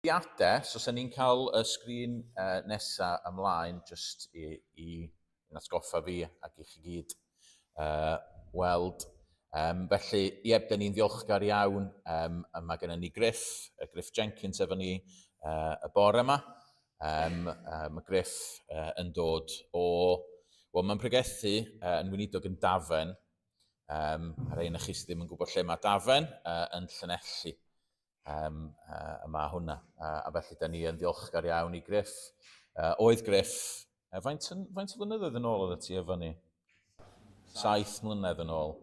So sa'n ni'n cael y sgrin nesa ymlaen jyst i atgoffa fi ac i chi gyd weld. Felly, da ni'n ddiolchgar iawn. Mae gennym ni Griff Jenkins efo ni y bore yma. Mae Griff yn dod mae'n pregethu yn weinidog yn Dafen. Rhain o'ch chi sydd ddim yn gwybod lle mae Dafen yn Llanelli. Yma hwnna. A felly, da ni yn ddiolchgar iawn i Griff. Oedd Griff, faint o flynyddoedd yn ôl oedd ti efo ni? 7 mlynedd yn ôl.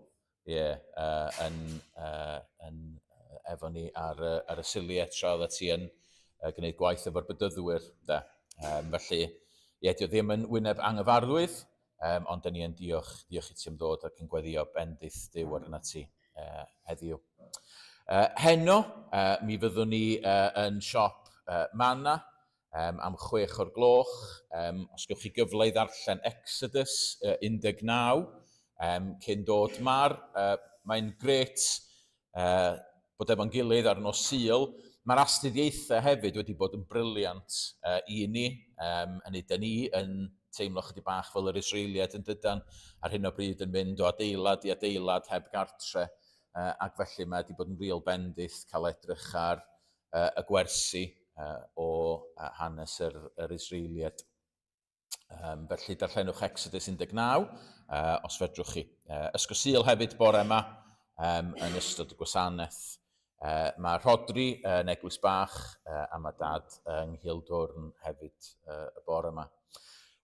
Efo ni ar y siliau tra oedd ti yn gwneud gwaith efo'r bydyddwyr. Felly, dio ddim yn wyneb anghyfarwydd, ond da ni yn diolch i ti am ddod ac yn gweddio bendith Duw ar yna ti heddiw. Heno, mi fyddwn ni yn siop Manna am 6 o'r gloch. Os gewch chi gyfle i ddarllen Exodus 19 cyn dod mar. Mae'n gret bod efo'n gilydd ar nos Sul. Mae'r astudiaethau hefyd wedi bod yn briliant i ni. Da ni yn teimlo chydig bach fel yr Israeliad yn dydan ar hyn o bryd yn mynd o adeilad i adeilad heb gartre. Ac felly mae wedi bod yn real bendith cael edrych ar y gwersi o hanes yr Israeliad. Felly darllenwch Exodus 19 os fedrwch chi. Ysgol Sul hefyd bore yma yn ystod y gwasanaeth. Mae Rhodri yn Eglwys Bach a mae Dad yng Nghildwrn hefyd y bore yma.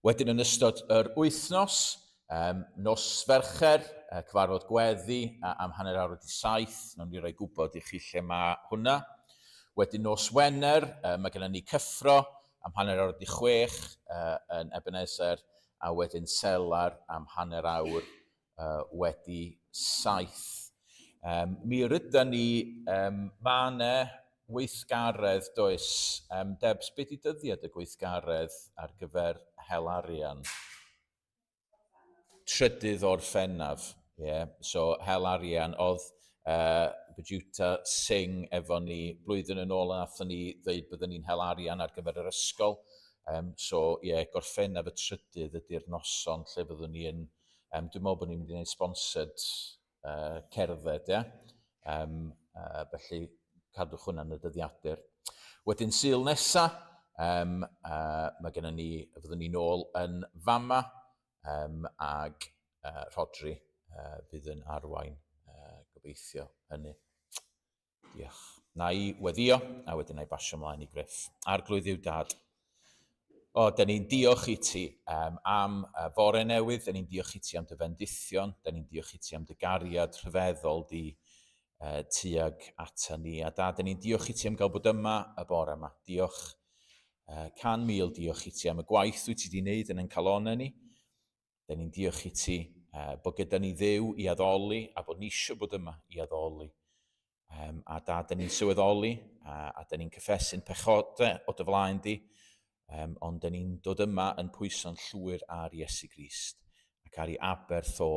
Wedyn yn ystod yr wythnos, nos Fercher, cyfarfod gweddi am 6:30. Nawn ni roi gwybod i chi lle mae hwnna. Wedyn nos Wener, mae gennym ni cyffro am 6:30 yn Ebenezer, a wedyn selar am 7:30 wedi 7. Mi ryda ni Mane weithgaredd does. Debs, beth i dyddiad y gweithgaredd ar gyfer Hel Arian? 3 Orffennaf. So Hel Arian oedd Bejuta Singh efo ni blwyddyn yn ôl, a nathon ni ddeud byddwn ni'n Hel Arian ar gyfer yr ysgol. Gorffennaf y 3 ydy'r noson lle byddwn ni yn, dwi'n meddwl bod ni'n mynd i wneud sponsored cerdded. Felly cadwch hwnna'n y dyddiadur. Wedyn Sul nesa, mae gennym ni, fyddwn ni'n ôl yn Fama, ag Rhodri fydd yn arwain gobeithio hynny. Diolch. Na i weddio, a wedyn na i basio ymlaen i Griff. Arglwydd i'w Dad. Da ni'n diolch i ti am fore newydd, da ni'n diolch i ti am dy fendithion, da ni'n diolch i ti am dy gariad rhyfeddol di tuag ata ni. A Dad, da ni'n diolch i ti am gael bod yma y bore yma. Diolch 100,000 diolch i ti am y gwaith wyt ti wedi wneud yn ein calonau ni. Da ni'n diolch i ti bod gyda ni Dduw i addoli a bod ni eisiau bod yma i addoli. A Dad, da ni'n sylweddoli a da ni'n cyffesu'n pechodau o dy flaen di, ond da ni'n dod yma yn pwyso'n llwyr ar Iesu Grist ac ar ei aberth o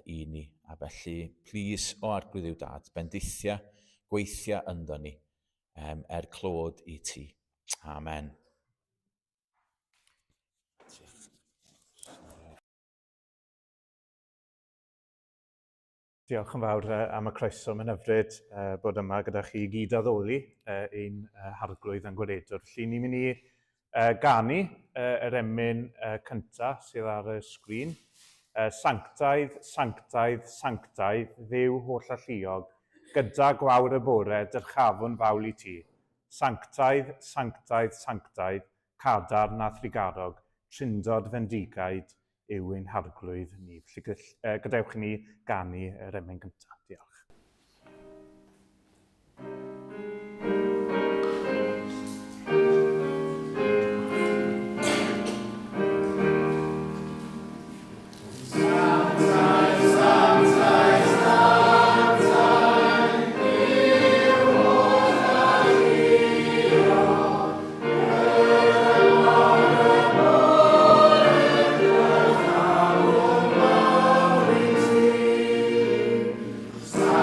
i ni. A felly, plis o arglwydd i'w Dad, bendithia, gweithia ynddo ni, clod i ti. Amen. Diolch yn fawr am y croeso. Mae'n hyfryd bod yma gyda chi gyd addoli ein harglwydd yn gwiredwr. Felly ni'n mynd i ganu yr emyn cyntaf sydd ar y sgrin. Sanctaidd, sanctaidd, sanctaidd, Dduw holl alluog, gyda gwawr y bore, dyrchafon fawl i ti. Sanctaidd, sanctaidd, sanctaidd, cadar na thrigarog, trindod fendigaid, yw ein harglwydd ni. Felly gadewch ni ganu yr emyn gyntaf. Diolch. Sa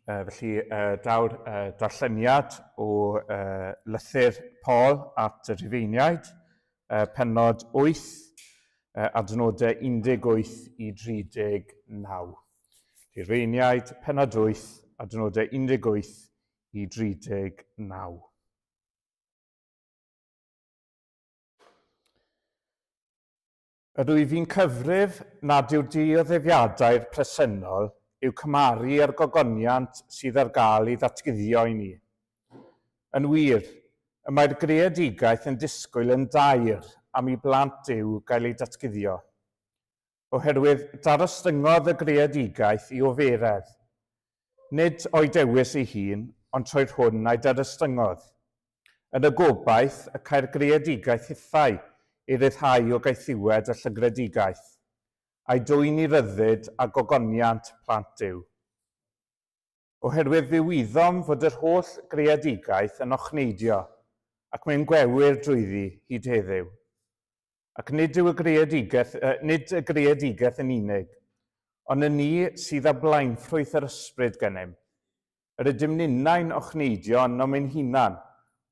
Felly, daw'r darlleniad o lythyr Paul at y Rhufeiniaid, pennod 8, adnodau 18 i 39. Rhufeiniaid, pennod 8, adnodau 18 i 39. Rwyf fi'n cyfrif nad yw dioddefiadau'r presennol yw cymaru â'r gogoniant sydd ar gael ei ddatguddio i ni. Yn wir, y mae'r greadigaeth yn disgwyl yn dair am ei blant Duw gael ei datguddio. Oherwydd darostyngodd y greadigaeth i oferedd, nid o'i dewis ei hun, ond troi'r hwn a'i darostyngodd. Yn y gobaith y cael greadigaeth hithau i ryddhau o gaethiwed y llygredigaeth, a'i dwyn i ryddid a gogoniant plant Duw. Oherwydd ddiwyddom fod yr holl greadigaeth yn ochneidio ac mae'n gwewyr drwyddi hyd heddiw. Ac nid y greadigaeth yn unig, ond yn ni sydd â blaenffrwyth yr ysbryd gennym. Yr ydym ninnau'n ochneidio yno ein hunan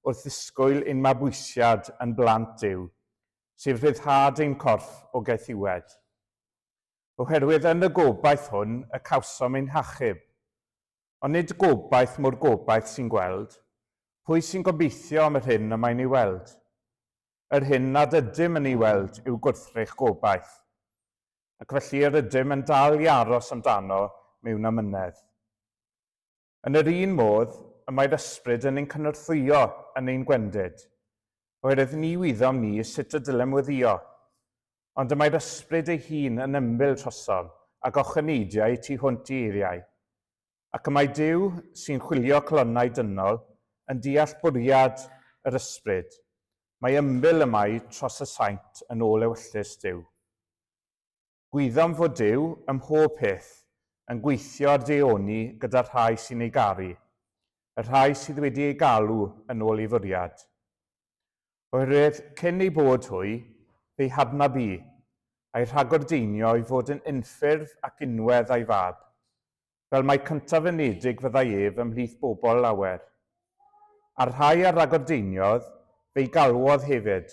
wrth ddisgwyl ein mabwysiad yn blant Duw, sef rhyddhad ein corff o gaethiwed. Oherwydd yn y gobaith hwn y cawsom ein hachub, ond nid gobaith mor gobaith sy'n gweld, pwy sy'n gobeithio am yr hyn y mae'n ei weld. Yr hyn nad ydym yn ei weld yw gwrthrych gobaith, ac felly yr ydym yn dal i aros amdano mewn amynedd. Yn yr un modd, y mae'r ysbryd yn ein cynorthwyo yn ein gwendid, oherwydd ni wyddom ni sut y dylem weddio, ond y mae'r ysbryd ei hun yn ymbil trosom ac ocheneidiau tu hwnt i eiriau, ac y mae Duw sy'n chwilio colonnau dynol yn deall bwriad yr ysbryd. Mae ymbil y mae tros y saint yn ôl ewyllus Duw. Gwyddom fod Duw ym mhob peth yn gweithio ar deoni gyda'r rhai sy'n ei garu, y rhai sydd wedi ei galw yn ôl ei fwriad. Oherwydd cyn ei bod hwy, fe'i hadnab i, a'i rhagordeinio i fod yn unffurf ac unwedd a'i fab, fel mae cyntaf ynedig fyddai ef ymhlith bobl lawer. A'r rhai a rhagordeiniodd, fe'i galwodd hefyd,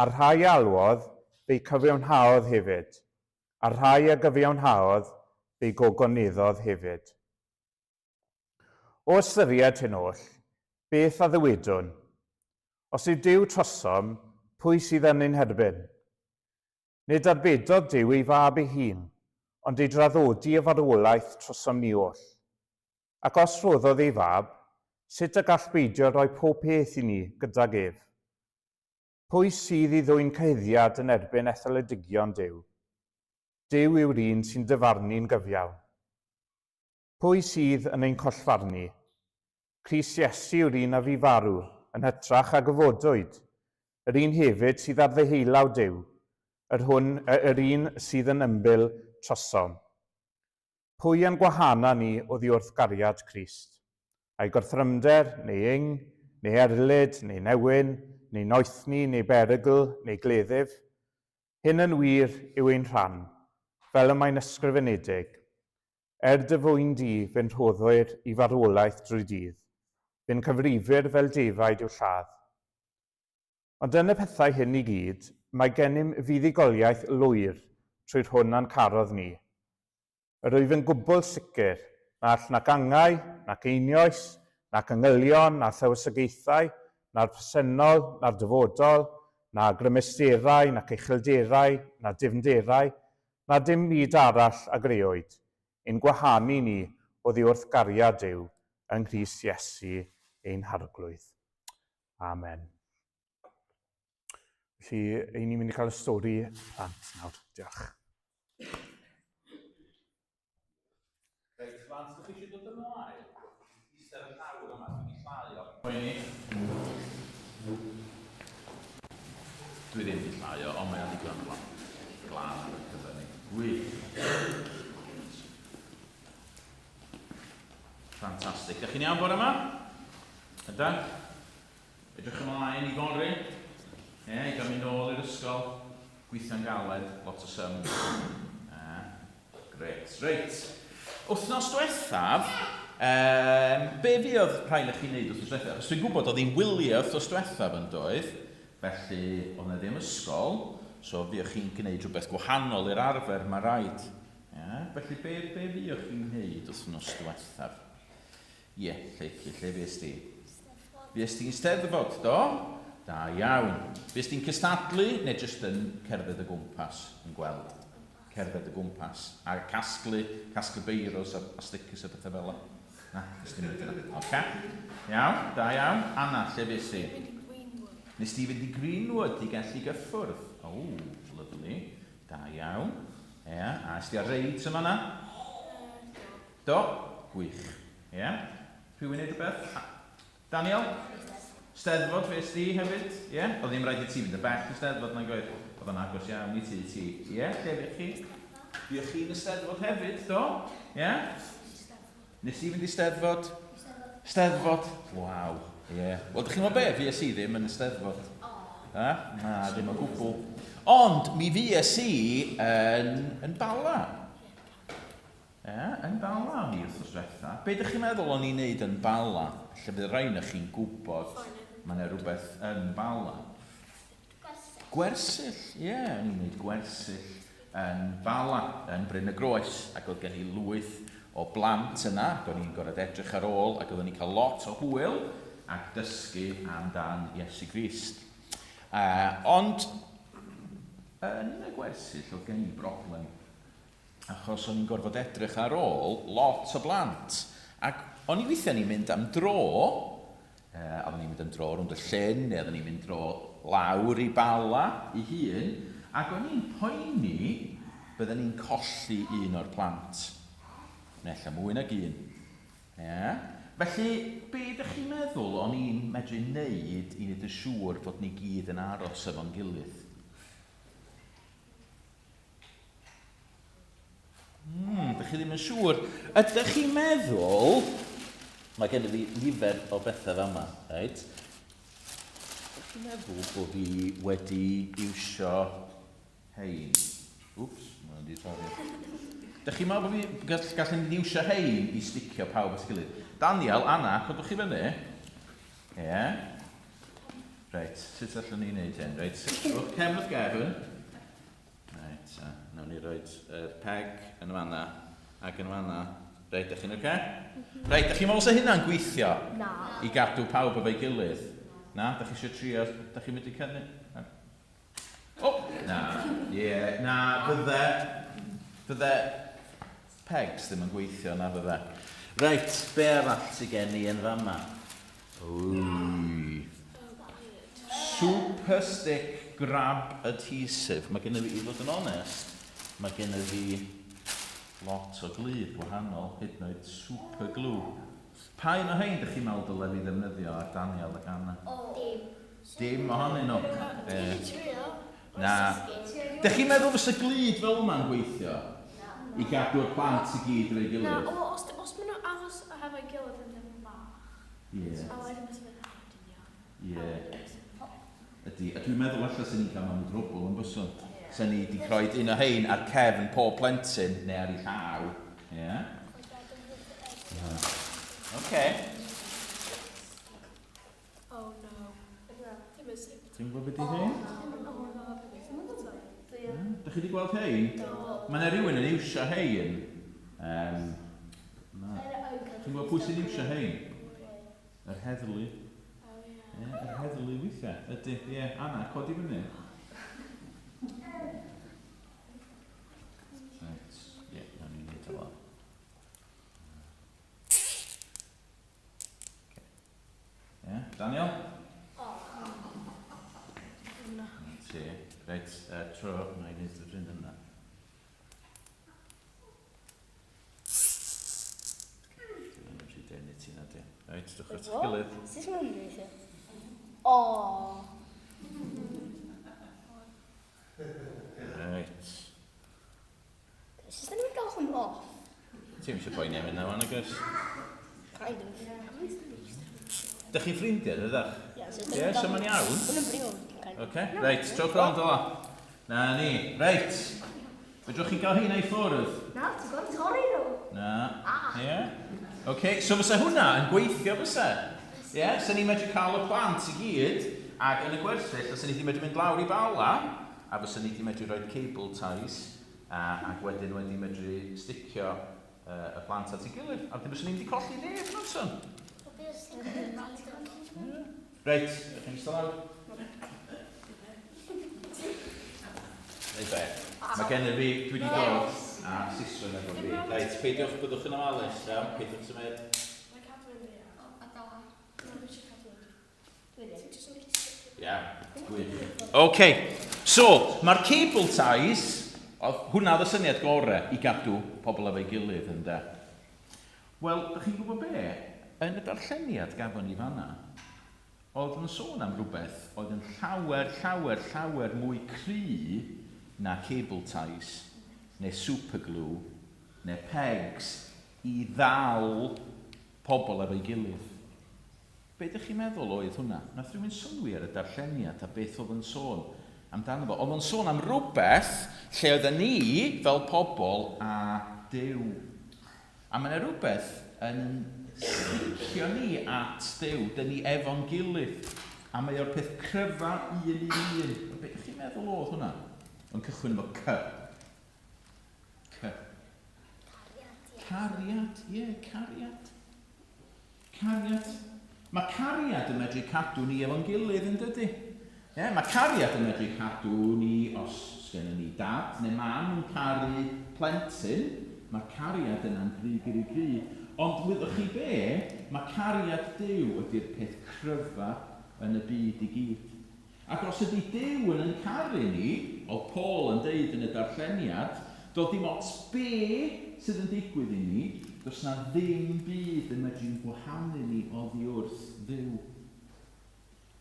a'r rhai a alwodd, fe'i cyfiawnhaodd hefyd, a'r rhai a gyfiawnhaodd, fe'i gogoneddodd hefyd. O ystyried hyn oll, beth a ddywedwn? Os yw Duw trosom, pwy sydd yn ein herbyn? Nid arbedodd Duw ei fab ei hun, ond ei draddodi y farwolaeth trosom ni oll. Ac os roddodd ei fab, sut y gall beidio rhoi pob peth i ni gydag ef? Pwy sydd i ddwyn cyhuddiad yn erbyn etholedigion Duw? Duw yw'r un sy'n dyfarnu'n gyfiawn. Pwy sydd yn ein collfarnu? Crist Iesu yw'r un a fi farw, yn hytrach a gyfodwyd, yr un hefyd sydd ar ddeheulaw Duw, yr un sydd yn ymbil trosom. Pwy yn gwahana ni o ddiwrthgariad Crist? A'i gorthrymder, neu ing, neu erlyd, neu newyn, neu noethni, neu berygl, neu gleddyf? Hyn yn wir yw ein rhan, fel y mae'n ysgrifenedig. Dy fwyn di fe'n rhoddwyr i farwolaeth drwy dydd. Fe'n cyfrifir fel defaid i'w lladd. Ond yn y pethau hyn i gyd, mae gennym fuddugoliaeth lwyr trwy'r hwn a'n carodd ni. Rwyf yn gwbl sicr na all nac angau, nac einioes, nac yngylion, na thywysogaethau, na'r presennol, na'r dyfodol, na grymesterau, nac uchelderau, na difnderau, na dim byd arall a greoed, ein gwahanu ni o ddiwrthgariad Duw yng Nghrist Iesu ein harglwydd. Amen. Felly, ein ni'n mynd i cael y stori plant nawr. Diolch. Reit, plant, ydych chi eisiau dod ymlaen? Eistedd y llawr yma, dwi'n llaio. Dwi ddim wedi llaio, ond mae'n ddigon glan ar y cyfer ni. Gwych. Ffantastig. Ydych chi'n iawn bore yma? Ydyn? Edrych ymlaen i fory. I gael mynd nôl i'r ysgol. Gweithio'n galed, lot o sym. Gret. Reit. Wythnos diwethaf, Be fi oedd rhaid i chi wneud wrth diwethaf? Os dwi'n gwybod oedd hi'n wylio wrth diwethaf yn doedd, felly oedd na ddim ysgol, so fi o'ch chi'n gwneud rhywbeth gwahanol i'r arfer mae rhaid. Felly be fi o'ch chi'n wneud wrth diwethaf? Lle fes di? Fes di'n steddfod, do? Da iawn. Fes di'n cystadlu, neu jyst yn cerdded y gwmpas, yn gweld? Cerdded y gwmpas. A casglu beiros a stickers a bethau fel yna. Na, fes di'n mynd yna. Oce. Iawn, da iawn. Anna, lle fes di? Nes ti fynd i Greenwood i gallu gyffwrdd? O, lyflu. Da iawn. A ys ti ar reids yma na? Do? Gwych. Rwy'n wneud y beth? Daniel? Steddfod fes di hefyd? Oedd ddim rhaid i ti fynd y bell y steddfod na'n gweud. Oedd yn agos iawn i ti. Lle fych chi? Fych chi'n y steddfod hefyd, do? Nes ti fynd i steddfod? Steddfod? Waw. Wel, dych chi'n meddwl be? Fes i ddim yn y steddfod. Na, ddim o gwbl. Ond, mi fes i yn Bala. Yn Bala ni wrth diwetha. Be ydych chi'n meddwl o'n i'n neud yn Bala? Lle bydd rhaid na chi'n gwybod mae yna rhywbeth yn Bala. Gwersyll. O'n i'n neud gwersyll yn Bala, yn Bryn y Groes. Ac oedd gen i lwyth o blant yna, ac o'n i'n gorfod edrych ar ôl, ac oedden ni'n cael lot o hwyl ac dysgu amdan Iesu Grist. Ond, yn y gwersyll oedd gen i broblem. Achos o'n i'n gorfod edrych ar ôl lot o blant. Ac o'n i weithiau ni'n mynd am dro, oedden ni'n mynd am dro rwnd y llyn, neu oedden ni'n mynd dro lawr i Bala i hun, ac o'n i'n poeni bydden ni'n colli un o'r plant. Neu ella mwy nag un. Felly, be ydych chi'n meddwl o'n i'n medru wneud i wneud yn siŵr bod ni gyd yn aros efo'n gilydd? Dych chi ddim yn siŵr. Ydych chi'n meddwl... Mae gen i fi nifer o bethau fama, reit? Ydych chi'n meddwl bod fi wedi iwsio hein? Wps, mae'n di torri. Ydych chi'n meddwl bod fi gallen iwsio hein i sticio pawb at gilydd? Daniel, Anna, chodwch chi fyny? Reit, sut allwn ni'n neud hyn? Reit, wrth cefn wrth gefn. Reit, nawn ni roed peg yn y fanna ac yn y fanna. Reit, ydych chi'n oce? Reit, ydych chi'n meddwl se hynna'n gweithio? Na. I gadw pawb efo'i gilydd? Na? Ydych chi eisiau trio? Ydych chi'n mynd i cynnu? O! Na. Na, fydde pegs ddim yn gweithio na fydde. Reit, be arall sydd gen i yn fama? Super stick grab adhesive. Mae gen i fi, i fod yn onest, mae gen i fi lot o glud wahanol, hyd yn oed super glue. Pa un o hein ydych chi'n meddwl dyle fi ddefnyddio ar Daniel ac Anna? Dim ohonyn nhw. Na. Ydych chi'n meddwl fysa glud fel yma'n gweithio? I gadw'r plant i gyd rei gilydd? Na, os maen nhw aros hefo'i gilydd yn ddim bach. A wedyn bys fy'n hard Ydy, a dwi'n meddwl allan sy'n ni'n cael mewn i drwbl yn byswn. Sy'n ni wedi croed un o hein ar cefn pob plentyn neu ar ei llaw. Oce. Oh no. Dim yn sy'n. Ti'n gwybod beth i hein? Dych chi wedi gweld hein? Mae yna rhywun yn iwsio hein. Ti'n gwybod pwy sy'n iwsio hein? Yr heddlu. Yr heddlu weithiau. Ydy, Anna, codi fyny. Nawn ni'n neud o fel. Daniel? Reit, tro, na i wneud y bryn yna. Dwi'n rhaid i denu ti na di. Reit, dwch at gilydd. Sut mae'n mynd i Reit. Sut ydyn nhw'n gael hwn off? Ti'n eisiau poeni am hynna, wan, agos? Kind of. Dych chi'n ffrindiau, ydych? Ie, so mae'n iawn. Hwnnw'n brio. Oce, reit, trowch rownd o la. Na ni, reit. Fedrwch chi gael hynna i ffwrdd? Na, ti'n gwybod torri nhw. Na. Ie? Okay, so fysa hwnna yn gweithio fysa. Yeah, so ni'n medru cael y plant i gyd, ac yn y gwersyll, fysa ni wedi medru mynd lawr i Bala, a fysa ni wedi medru rhoi cable ties, ac wedyn wedi medru sticio y plant at ei gilydd. A wedyn fysa ni wedi colli neb yn amser. Reit, ydych chi'n eistedd lawr? Reit be, mae gen i fi, dwi wedi dod, a sisryn efo fi. Reit, peidiwch byddwch yn ofalus, iawn, peidiwch symud. Mae cadw yn fi. Dwi eisiau cadw yn fi. Ia, gwych. OK, so, mae'r cable ties, hwnna oedd y syniad gorau i gadw pobl efo'i gilydd, ynde. Wel, ydych chi'n gwybod be? Yn y darlleniad gafon ni fanna, oedd yn sôn am rhywbeth oedd yn llawer mwy cry na cable ties, neu superglue, neu pegs i ddal pobl efo'i gilydd. Be ydych chi'n meddwl oedd hwnna? Nath rhywun sylwi ar y darlleniad a beth oedd yn sôn amdano fo. Oedd yn sôn am rhywbeth lle oedden ni fel pobl a Duw. A mae yna rhywbeth yn sticio ni at Duw, dyn ni efo'n gilydd. A mae o'r peth cryfa un i un. Be ydych chi'n meddwl oedd hwnna? Yn cychwyn efo C. C. Cariad. Ie, cariad. Cariad. Mae cariad yn medru cadw ni efo'n gilydd yn dydy. Mae cariad yn medru cadw ni os gen ni dad neu mam yn caru plentyn. Mae cariad yna'n gry. Ond wyddwch chi be, mae cariad Duw ydy'r peth cryfa yn y byd i gyd. Ac os ydy Duw yn caru ni, o Paul yn deud yn y darlleniad, doedd dim ots be sydd yn digwydd i ni, does na ddim byd yn medru'n gwahanu ni oddi wrth Dduw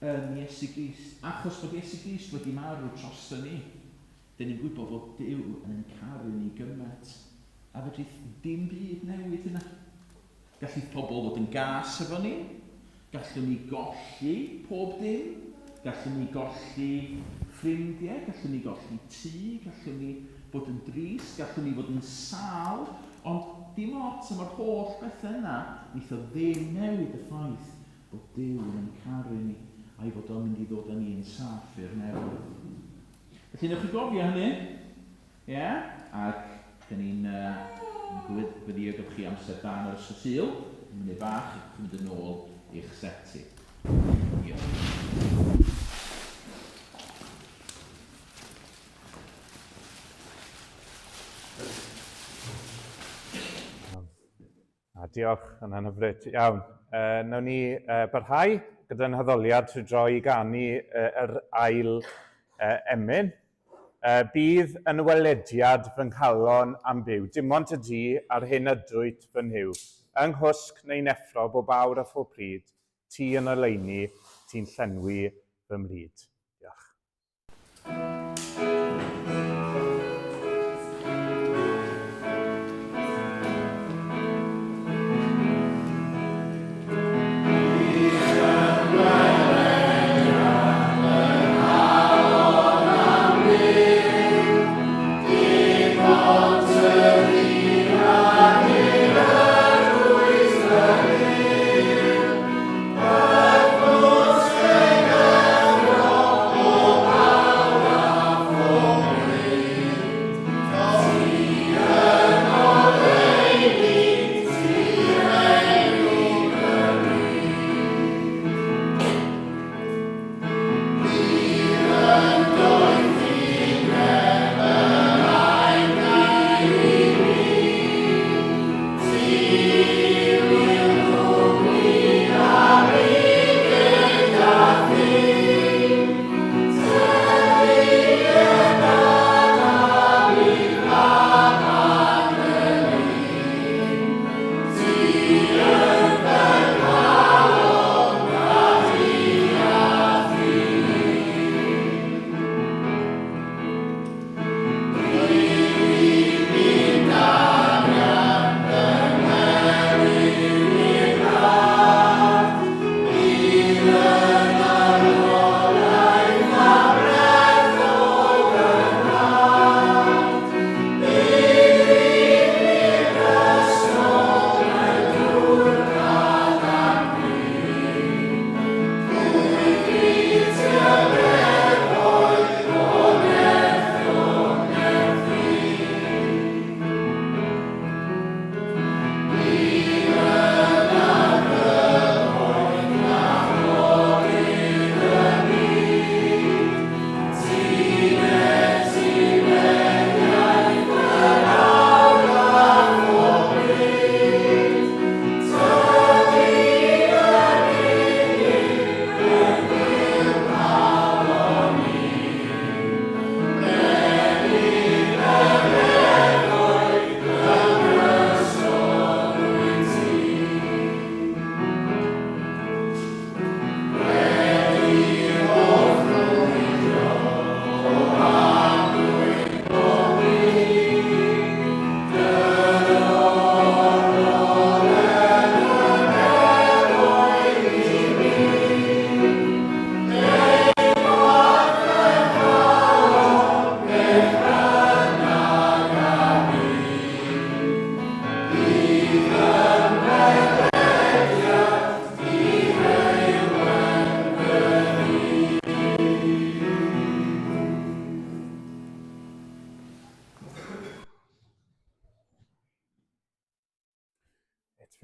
yn Iesu Grist. Achos bod Iesu Grist wedi marw trosto ni, dyn ni'n gwybod bod Duw yn caru ni gymaint. A fedri dim byd newid yna. Gallu pobl fod yn gas efo ni, gallwn ni golli pob dim, gallwn ni golli ffrindiau, gallwn ni golli tŷ, gallwn ni bod yn drist, gallwn ni fod yn sal, ond dim ots am yr holl bethau yna, wneith o ddim newid y ffaith bod Duw yn caru ni a'i fod o'n mynd i ddod â ni yn saff i'r newydd. Felly, newch chi gofio hynny? Ie? Ac dyn ni'n gweddio gyda chi amser dan ar y Sul, yn mynd i bach, yn mynd yn ôl i'ch seti. Diolch, yna'n hyfryd. Iawn, nawn ni barhau gyda'n hyddoliad trwy droi i ganu yr ail emyn. Bydd yn welediad fy nghalon am byw, dim ond y di ar hyn ydwyt fy nhyw. Yng nghwsg neu'n effro bob awr a phob pryd, ti yn oleini, ti'n llenwi fy mryd. Diolch. Oh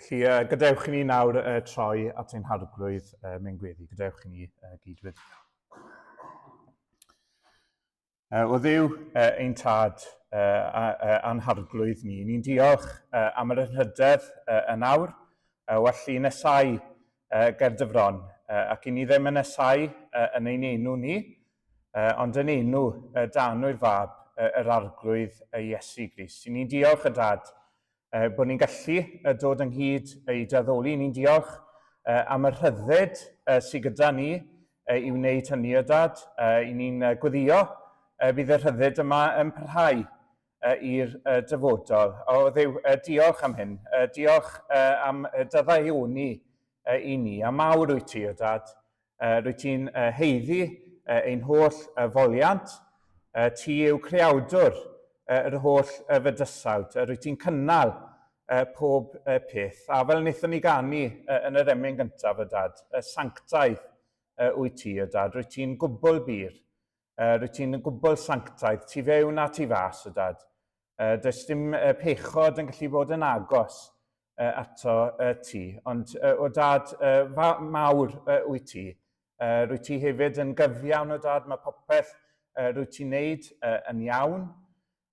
Felly, gadewch i ni nawr troi at ein harglwydd mewn gweddi. Gadewch i ni gydwyd. O ddiw ein tad a'n harglwydd ni. Ni'n diolch am yr anrhydedd yn awr, welly nesau Gerdyfron, ac i ni ddim yn nesau yn ein enw ni, ond yn enw Danwy'r Fab, yr arglwydd Iesu Grist. Ni'n diolch y Dad bod ni'n gallu dod ynghyd i daddoli. Ni'n diolch am y rhyddid sydd gyda ni i wneud hynny y Dad. I ni'n gweddio bydd y rhyddid yma yn parhau i'r dyfodol. O ddiw, diolch am hyn. Diolch am daddaioni i ni. A mawr wyt ti o Dad. Rwyt ti'n heiddi ein holl foliant. Ti yw creawdwr yr holl fydysawd. Rwyt ti'n cynnal pob peth. A fel wnaethon ni ganu yn yr emyn gyntaf y Dad, sanctaidd wyt ti o Dad. Rwyt ti'n gwbl byr. Rwyt ti'n gwbl sanctaidd. Ti fewn a ti fas o Dad. Does dim pechod yn gallu bod yn agos ato ti. Ond o Dad, mawr wyt ti. Rwyt ti hefyd yn gyfiawn o Dad. Mae popeth rwyt ti'n neud yn iawn.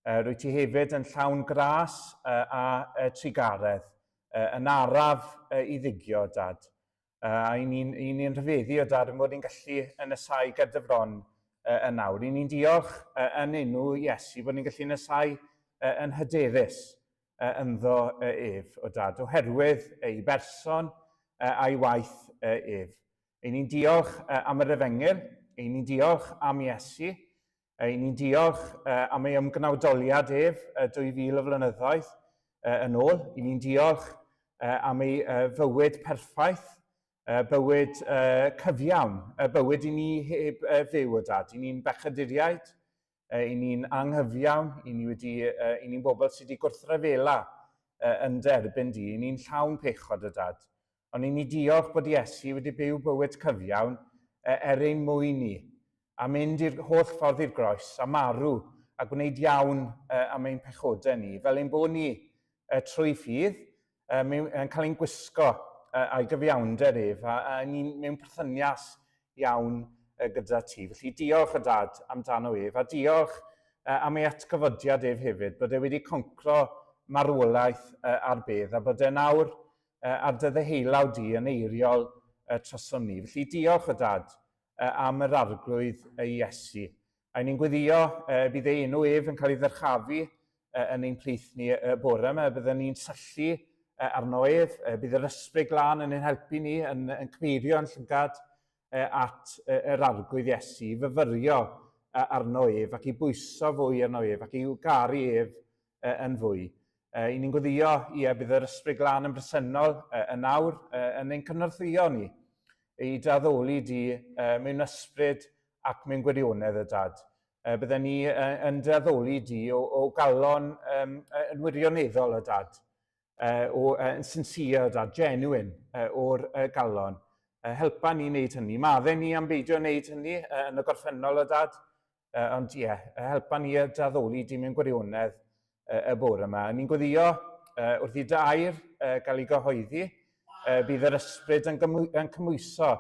Rwyt ti hefyd yn llawn gras a trigaredd, yn araf i ddigio, Dad. A i ni'n rhyfeddu o Dad yn bod ni'n gallu nesau Gerdyfron yn nawr. I ni'n diolch yn enw Iesu bod ni'n gallu nesau yn hyderus ynddo ef o Dad, oherwydd ei berson a'i waith ef. I ni'n diolch am yr Efengyl, i ni'n diolch am Iesu, i ni'n diolch am ei ymgnawdoliad ef 2000 o flynyddoedd yn ôl. I ni'n diolch am ei fywyd perffaith, bywyd cyfiawn, bywyd i ni heb fyw o Dad. I ni'n bechaduriaid, i ni'n anghyfiawn, i ni'n bobl sydd wedi gwrthryfela yn derbyn di. I ni'n llawn pechod o Dad. Ond i ni diolch bod Iesu wedi byw bywyd cyfiawn ein mwy ni, a mynd i'r holl ffordd i'r groes, a marw, a gwneud iawn am ein pechodau ni, fel ein bod ni trwy ffydd, yn cael ein gwisgo a'i gyfiawnder ef, a ni'n mewn perthynias iawn gyda ti. Felly diolch o Dad amdano ef, a diolch am ei atgyfodiad ef hefyd, bod e wedi concro marwolaeth ar bedd, a bod e nawr ar dy ddeheulawd di yn eiriol trosom ni. Felly diolch o Dad am yr arglwydd Iesu. A ni'n gweddio bydd ei enw ef yn cael ei ddyrchafu yn ein plith ni bore yma. Byddwn ni'n syllu arno ef, bydd yr ysbryd glân yn ein helpu ni yn cymeirio'n llygad at yr arglwydd Iesu, i fyfyrio arno ef ac i bwyso fwy arno ef ac i garu ef yn fwy. I ni'n gweddio, bydd yr ysbryd glân yn bresennol yn awr yn ein cynorthwyo ni i daddoli di mewn ysbryd ac mewn gwirionedd y Dad. Bydden ni yn daddoli di o galon yn wirioneddol y Dad, yn sincere y Dad, genuine o'r galon. Helpa ni wneud hynny. Madde ni am beidio wneud hynny yn y gorffennol y Dad, ond helpa ni daddoli di mewn gwirionedd y bore yma. Ni'n gweddio wrth i dy air gael ei gyhoeddi, bydd yr ysbryd yn cymwyso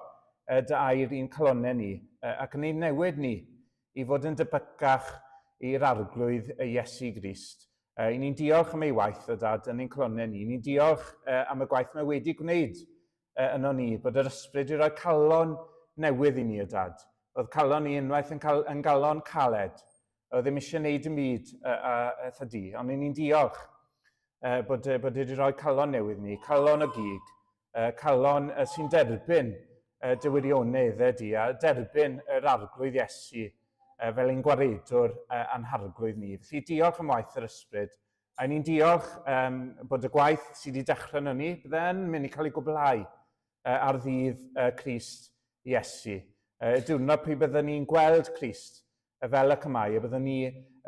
dy air i'n calonau ni ac yn ei newid ni i fod yn debycach i'r arglwydd Iesu Grist. I ni'n diolch am ei waith o Dad yn ein calonau ni. Ni'n diolch am y gwaith mae wedi gwneud yno ni, bod yr ysbryd i roi calon newydd i ni o Dad. Oedd calon ni unwaith yn galon caled. Oedd ddim eisiau gwneud ym byd eitha di, ond ni'n diolch bod wedi rhoi calon newydd ni, calon o gig, calon sy'n derbyn dy wirioneddau di, a derbyn yr arglwydd Iesu fel ein gwaredwr a'n harglwydd ni. Felly diolch am waith yr ysbryd, a ni'n diolch bod y gwaith sydd wedi dechrau yno ni, bydde'n mynd i cael ei gwblhau ar ddydd Crist Iesu. Diwrnod pryd byddwn ni'n gweld Crist fel y cymau, a byddwn ni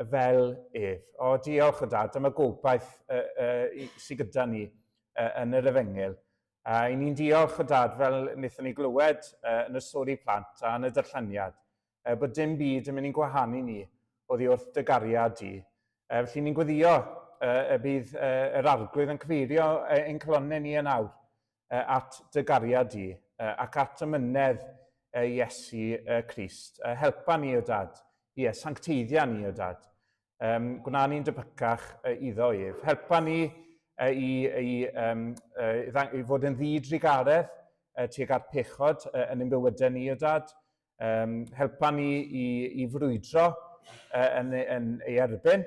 fel ef. O, diolch o Dad am y gobaith sydd gyda ni yn yr Efengyl. I ni'n diolch o Dad fel wnaethon ni glywed yn y stori plant a yn y darlleniad, bod dim byd yn mynd i'n gwahanu ni oddi wrth dy gariad di. Felly ni'n gweddio y bydd yr arglwydd yn cyfeirio ein colonnau ni yn awr at dy gariad di ac at ymynedd Iesu Crist. Helpa ni o dad, sancteiddia ni o dad. Gwna ni'n dybycach iddo ef. Helpa ni i fod yn ddidrigaredd tuag at pechod yn ein bywydau ni o dad. Helpa ni i frwydro yn ei erbyn.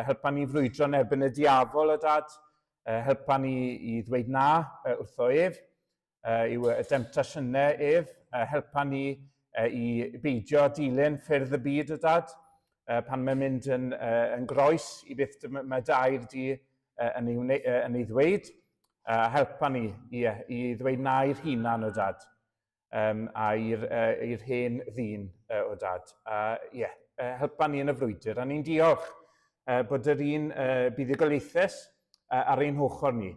Helpa ni frwydro yn erbyn y diafol o dad. Helpa ni i ddweud na wrtho ef, i'w demtasiynau ef. Helpa ni i beidio dilyn ffyrdd y byd o dad, pan mae'n mynd yn groes i beth mae dair di yn ei ddweud. Helpa ni i ddweud na i'r hunan o dad, a i'r hen ddyn o dad. Helpa ni yn y frwydr, a ni'n diolch bod yr un buddugolaethus ar ein hochr ni,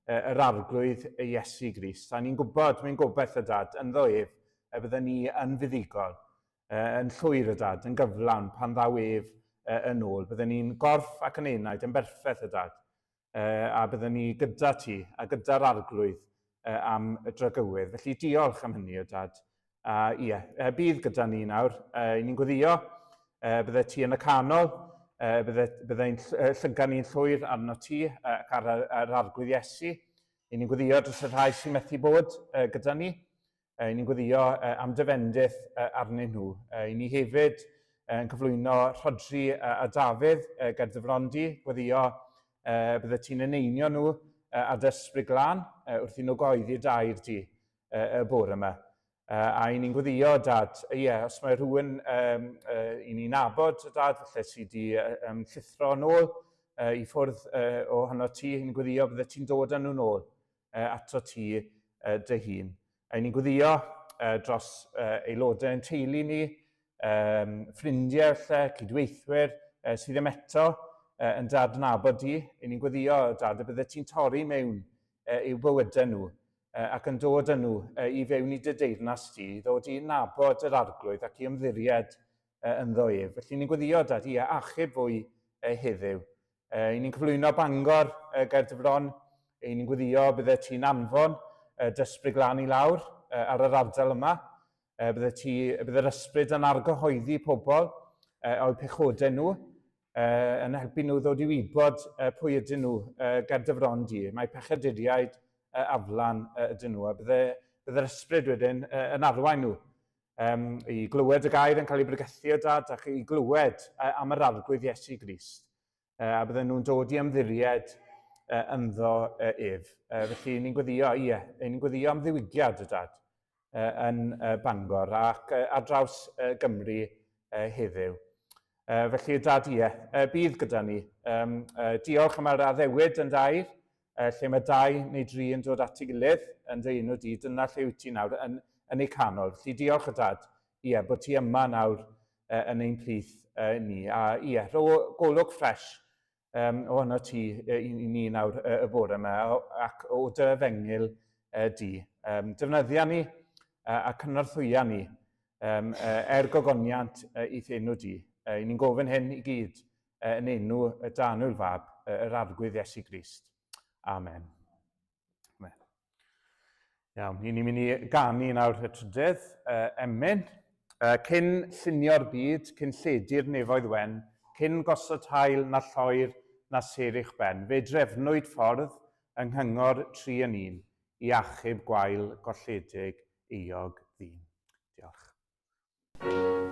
yr arglwydd Iesu Grist. A ni'n gwybod, mae'n gobeith y dad, yn ddoef, byddwn ni yn fuddigol, yn llwyr y dad, yn gyflawn pan ddaw ef yn ôl. Byddwn ni'n gorff ac yn enaid, yn berffaith y dad, a byddwn ni gyda ti a gyda'r arglwydd am y drygywydd. Felly diolch am hynny o dad. Bydd gyda ni nawr, ni'n gweddio, bydde ti yn y canol, byddai'n llygan ni'n llwyr arno ti ac ar yr arglwydd Iesu. Ni'n gweddio dros y rhai sy'n methu bod gyda ni. Ni'n gweddio am dyfendydd arnyn nhw. Ni hefyd yn cyflwyno Rhodri a Dafydd ger dyfrondi. Gweddio bydde ti'n eneinio nhw a dysbryd glân wrth i nhw goeddi dair di y bore yma. A ni'n gweddio, dad, os mae rhywun i ni'n nabod, dad, falle sydd wedi llithro yn ôl i ffwrdd ohono ti, ni'n gweddio bydde ti'n dod â nhw nôl ato ti dy hun. A ni'n gweddio dros aelodau yn teulu ni, ffrindiau, cydweithwyr sydd ddim eto yn dad nabod di. Ni'n gweddio, dad, y bydde ti'n torri mewn i'w bywydau nhw ac yn dod â nhw i fewn i dy deyrnas ti, ddod i nabod yr arglwydd ac i ymddiried ynddo ef. Felly ni'n gweddio, dad, achub fwy heddiw. Ni'n cyflwyno Bangor Gaerdyfron, ni'n gweddio bydde ti'n anfon dysbryd glân i lawr ar yr ardal yma. Bydde'r ysbryd yn argyhoeddi pobl o'i pechodau nhw, yn helpu nhw ddod i wybod pwy ydyn nhw Gaerdyfron di. Mae pechaduriaid aflan ydyn nhw, a bydde'r ysbryd wedyn yn arwain nhw i glywed y gair yn cael ei bregethu o dad ac i glywed am yr arglwydd Iesu Grist. A bydden nhw'n dod i ymddiried ynddo ef. Felly ni'n gweddio, ni'n gweddio am ddiwygiad y dad yn Bangor ac ar draws Gymru heddiw. Felly dad, bydd gyda ni. Diolch am yr addewid yn dair, lle mae 2 neu 3 yn dod at ei gilydd yn dy enw di, dyna lle wyt ti nawr yn ei canol. Felly diolch y dad, bod ti yma nawr yn ein plith ni. A rho golwg ffres ohono ti i ni nawr y bore yma ac o dy fengil di. Defnyddia ni a cynorthwya ni gogoniant i enw di. Ni'n gofyn hyn i gyd yn enw y Danwyl Fab, yr arglwydd Iesu Grist. Amen. Iawn, ni'n mynd i ganu nawr y trydydd, emyn. Cyn llunio'r byd, cyn lledu'r nefoedd wen, cyn gosod hael na lloer na serich ben, fe drefnwyd ffordd yng nghyngor 3 yn 1 i achub gwael golledig eog ddyn. Diolch. For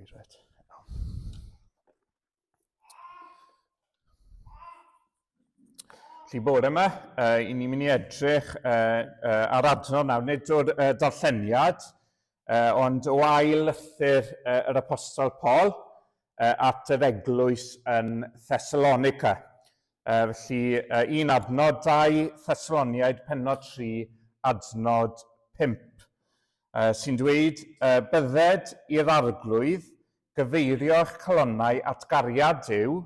Cywirwyd. Felly bore yma, i ni'n mynd i edrych ar adnodd nawr, nid o'r darlleniad, ond o ail lythyr yr Apostol Paul at yr eglwys yn Thessalonica. Felly un adnod 2 Thessaloniaid pennod 3 adnod 5 sy'n dweud bydded i'r arglwydd gyfeirio'ch calonnau at gariad Duw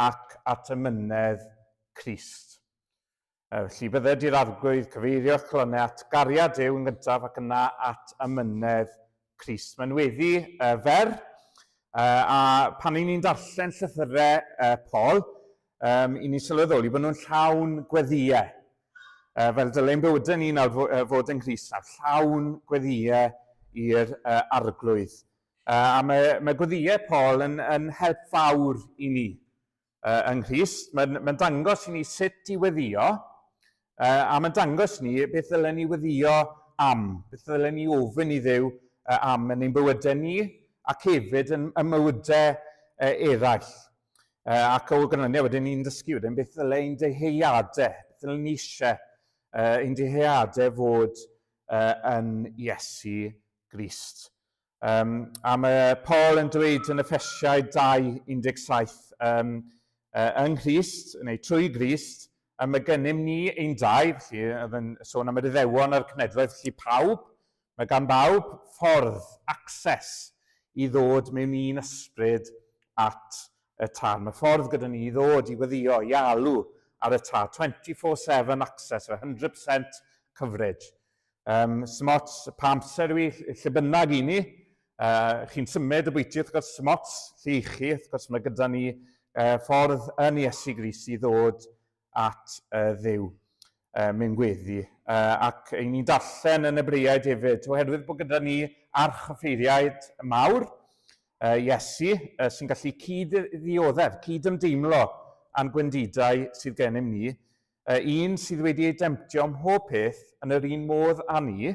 ac at ymynedd Crist. Felly bydded i'r arglwydd cyfeirio'ch calonnau at gariad Duw yn gyntaf ac yna at ymynedd Crist. Mae'n weddi fer, a pan ni'n darllen llythyrau Paul, i ni'n sylweddoli bod nhw'n llawn gweddiau. Fel dyle'n bywydau ni nawr fod yn Crist, llawn gweddiau i'r arglwydd. A mae gweddiau Paul yn help fawr i ni yng Nghrist. Mae'n dangos i ni sut i weddio, a mae'n dangos ni beth ddylen ni weddio am, beth ddylen ni ofyn i Dduw am yn ein bywydau ni, ac hefyd yn mywydau eraill. Ac o ganlyniad wedyn ni'n dysgu wedyn beth ddylen ni'n deheuadau, beth ddylen ni eisiau ein deheuadau fod yn Iesu Grist. A mae Paul yn dweud yn Effesiaid 2:17 yng Nghrist, neu trwy Grist, mae gennym ni ein dau, felly oedd yn sôn am yr Iddewon a'r cenedloedd, felly pawb, mae gan bawb ffordd, access i ddod mewn un ysbryd at y tad. Mae ffordd gyda ni i ddod i weddio, i alw ar y tad, 24/7 access, 100% coverage. Smots, pa amser yw i lle bynnag i ni, chi'n symud y bwyty, wrth gwrs, smots lle i chi, wrth gwrs mae gyda ni ffordd yn Iesu Grist i ddod at Dduw mewn gweddi. Ac i ni'n darllen yn Ebriaid hefyd, oherwydd bod gyda ni archoffeiriaid mawr, Iesu, sy'n gallu cyd-ddioddef, cyd-ymdeimlo a'n gwendidau sydd gennym ni, un sydd wedi ei demtio am mhob peth yn yr un modd â ni,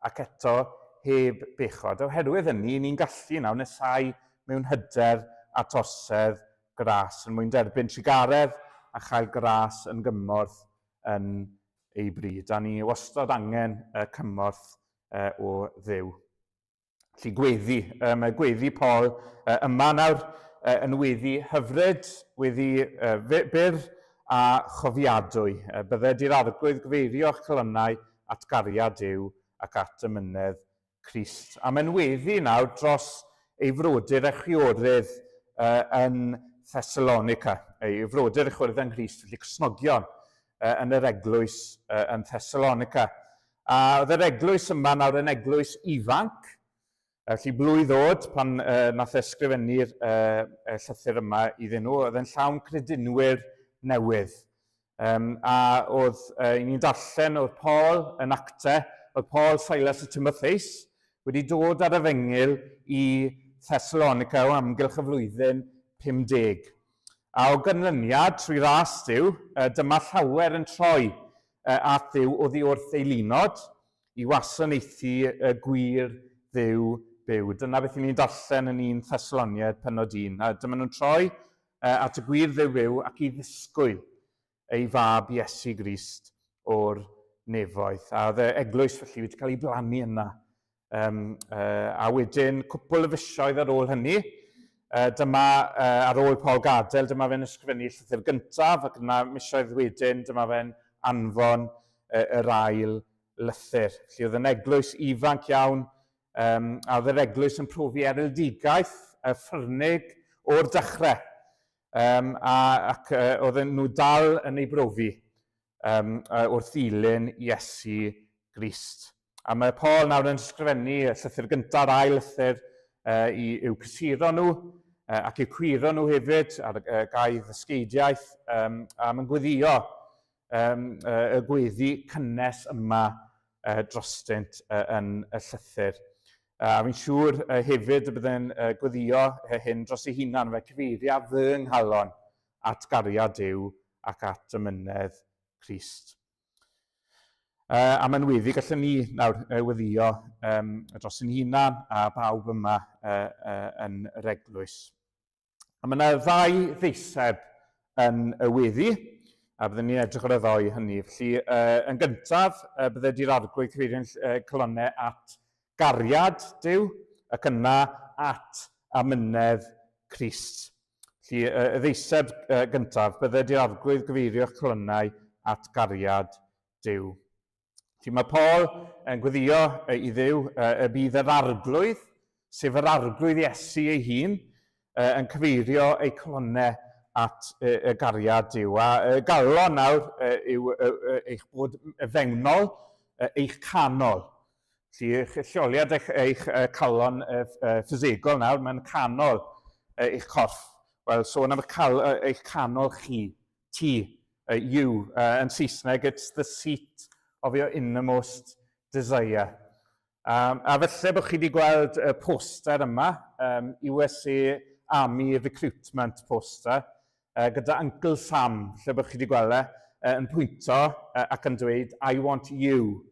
ac eto heb bechod. Oherwydd hynny, ni'n gallu nawr nesau mewn hyder a tosedd gras yn mwyn derbyn sigaredd a chael gras yn gymorth yn ei bryd. A ni wastad angen cymorth o Dduw. Felly gweddi, mae gweddi Paul yma nawr yn weddi hyfryd, weddi byr a chofiadwy. Bydded i'r arglwydd gyfeirio'ch calonnau at gariad Duw ac at ymynedd Crist. A mae'n weddi nawr dros ei frodyr a chwiorydd yn Thessalonica, ei frodyr a chwiorydd yn Crist, felly Crisnogion yn yr eglwys yn Thessalonica. A oedd yr eglwys yma nawr yn eglwys ifanc, felly blwydd oed pan nath ysgrifennu'r llythyr yma iddyn nhw, oedd yn llawn credinwyr newydd. A oedd, ni'n darllen oedd Paul yn actau, oedd Paul, Silas a Timotheus wedi dod ar y fengil i Thessalonica o amgylch y flwyddyn 50. A o ganlyniad trwy ras Duw, dyma llawer yn troi at Dduw oddi wrth ei lunod i wasanaethu gwir Dduw byw. Dyna beth ni'n darllen yn 1 Thessaloniaid pennod 1. A dyma nhw'n troi at y gwir Dduw byw ac i ddisgwyl ei fab Iesu Grist o'r nefoedd. A oedd y eglwys felly wedi cael ei blannu yna. A wedyn cwpl y fisoedd ar ôl hynny, dyma ar ôl Paul gadael, dyma fe'n ysgrifennu llythyr gyntaf, ac yna misoedd wedyn, dyma fe'n anfon yr ail lythyr. Felly oedd yn eglwys ifanc iawn, a oedd yr eglwys yn profi eryldigaeth ffyrnig o'r dechrau. Ac oedd nhw dal yn ei brofi wrth ddilyn Iesu Grist. A mae Paul nawr yn ysgrifennu y llythyr gyntaf, ail lythyr i'w cysuro nhw ac i'w cwiro nhw hefyd ar gair ddysgeidiaeth, a mae'n gweddio y gweddi cynnes yma drostynt yn y llythyr. A fi'n siŵr hefyd y byddai'n gweddio hyn dros ei hunan fe cyfeirio fy nghalon at gariad Duw ac at ymynedd Crist. A mae'n weddi gallwn ni nawr weddio dros yn hunan a bawb yma yn yr eglwys. A mae yna ddau ddeiseb yn y weddi, a byddwn ni'n edrych ar y ddoi hynny. Felly, yn gyntaf, bydde di'r arglwydd cyfeirio'n colonnau at gariad Duw, ac yna at amynedd Crist. Felly, y ddeiseb gyntaf, bydde di'r arglwydd gyfeirio'ch colonnau at gariad Duw. Felly, mae Paul yn gweddio i Dduw y bydd yr arglwydd, sef yr arglwydd Iesu ei hun, yn cyfeirio eu colonnau at y gariad Duw. A galon nawr yw eich bod fewnol, eich canol. Felly, lleoliad eich calon ffysegol nawr, mae'n canol eich corff. Wel, sôn am eich canol chi, ti, you. Yn Saesneg, it's the seat of your innermost desire. A felly bod chi wedi gweld y poster yma, USA Army Recruitment poster, gyda Uncle Sam, lle bod chi wedi gweld yn pwynto ac yn dweud, I want you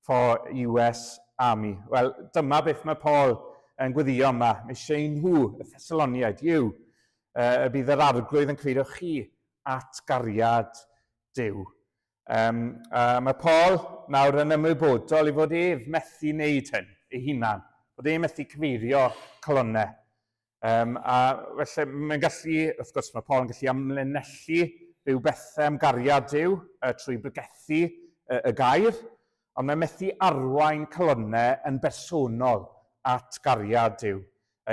for US Army. Wel, dyma beth mae Paul yn gweddio yma. Mae eisiau nhw, y Thessaloniaid, you, bydd yr arglwydd yn cyfeirio chi at gariad Duw. Mae Paul nawr yn ymwybodol i fod ef methu wneud hyn ei hunan, bod ef methu cyfeirio colonnau. A felly mae'n gallu, wrth gwrs mae Paul yn gallu amlinellu ryw bethau am gariad Duw trwy brygethu y gair, ond mae'n methu arwain colonnau yn bersonol at gariad Duw,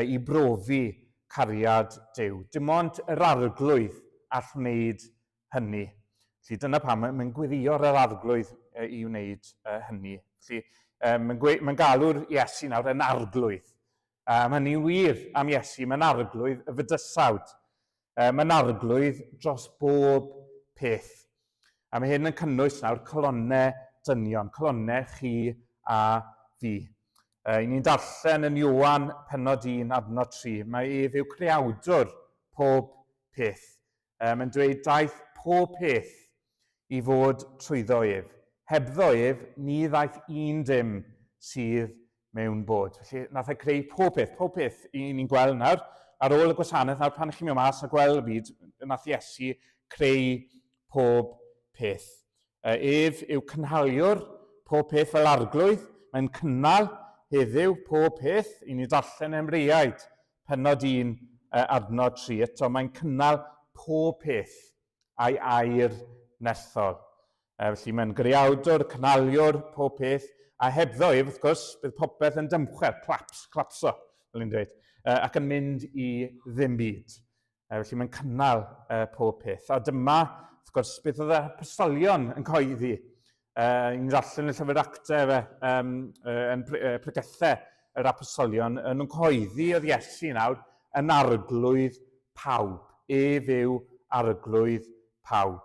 i brofi cariad Duw. Dim ond yr arglwydd all wneud hynny. Felly dyna pam mae'n gweddio'r arglwydd i wneud hynny. Felly mae'n galw'r Iesu nawr yn arglwydd. Mae hynny'n wir am Iesu, mae'n arglwydd y fydysawd. Mae'n arglwydd dros bob peth. A mae hyn yn cynnwys nawr colonnau dynion, colonnau chi a fi. I ni'n darllen yn Ioan pennod 1 adnod 3. Mae ef yw creawdwr pob peth. Mae'n dweud daeth pob peth i fod trwyddo ef. Hebddo ef, ni ddaeth un dim sydd mewn bod. Felly, nath e creu pob peth i ni'n gweld nawr. Ar ôl y gwasanaeth, nawr pan chi'n mynd mas a gweld y byd, nath Iesu creu pob peth. Ef yw cynhaliwr pob peth fel arglwydd. Mae'n cynnal heddiw pob peth. I ni darllen Emreaid, pennod 1, adnod 3. Eto, mae'n cynnal pob peth a'i air nerthol. Felly mae'n greawdwr, cynhaliwr pob peth, a hebddo ef, wrth gwrs, bydd popeth yn dymchwel, clapso, fel ni'n dweud, ac yn mynd i ddim byd. Felly mae'n cynnal pob peth. A dyma, wrth gwrs, beth oedd y apostolion yn coeddi. Ni'n darllen y llyfr Actau yn pregethau yr apostolion yn coeddi oedd Iesu nawr yn arglwydd pawb. Ef yw arglwydd pawb.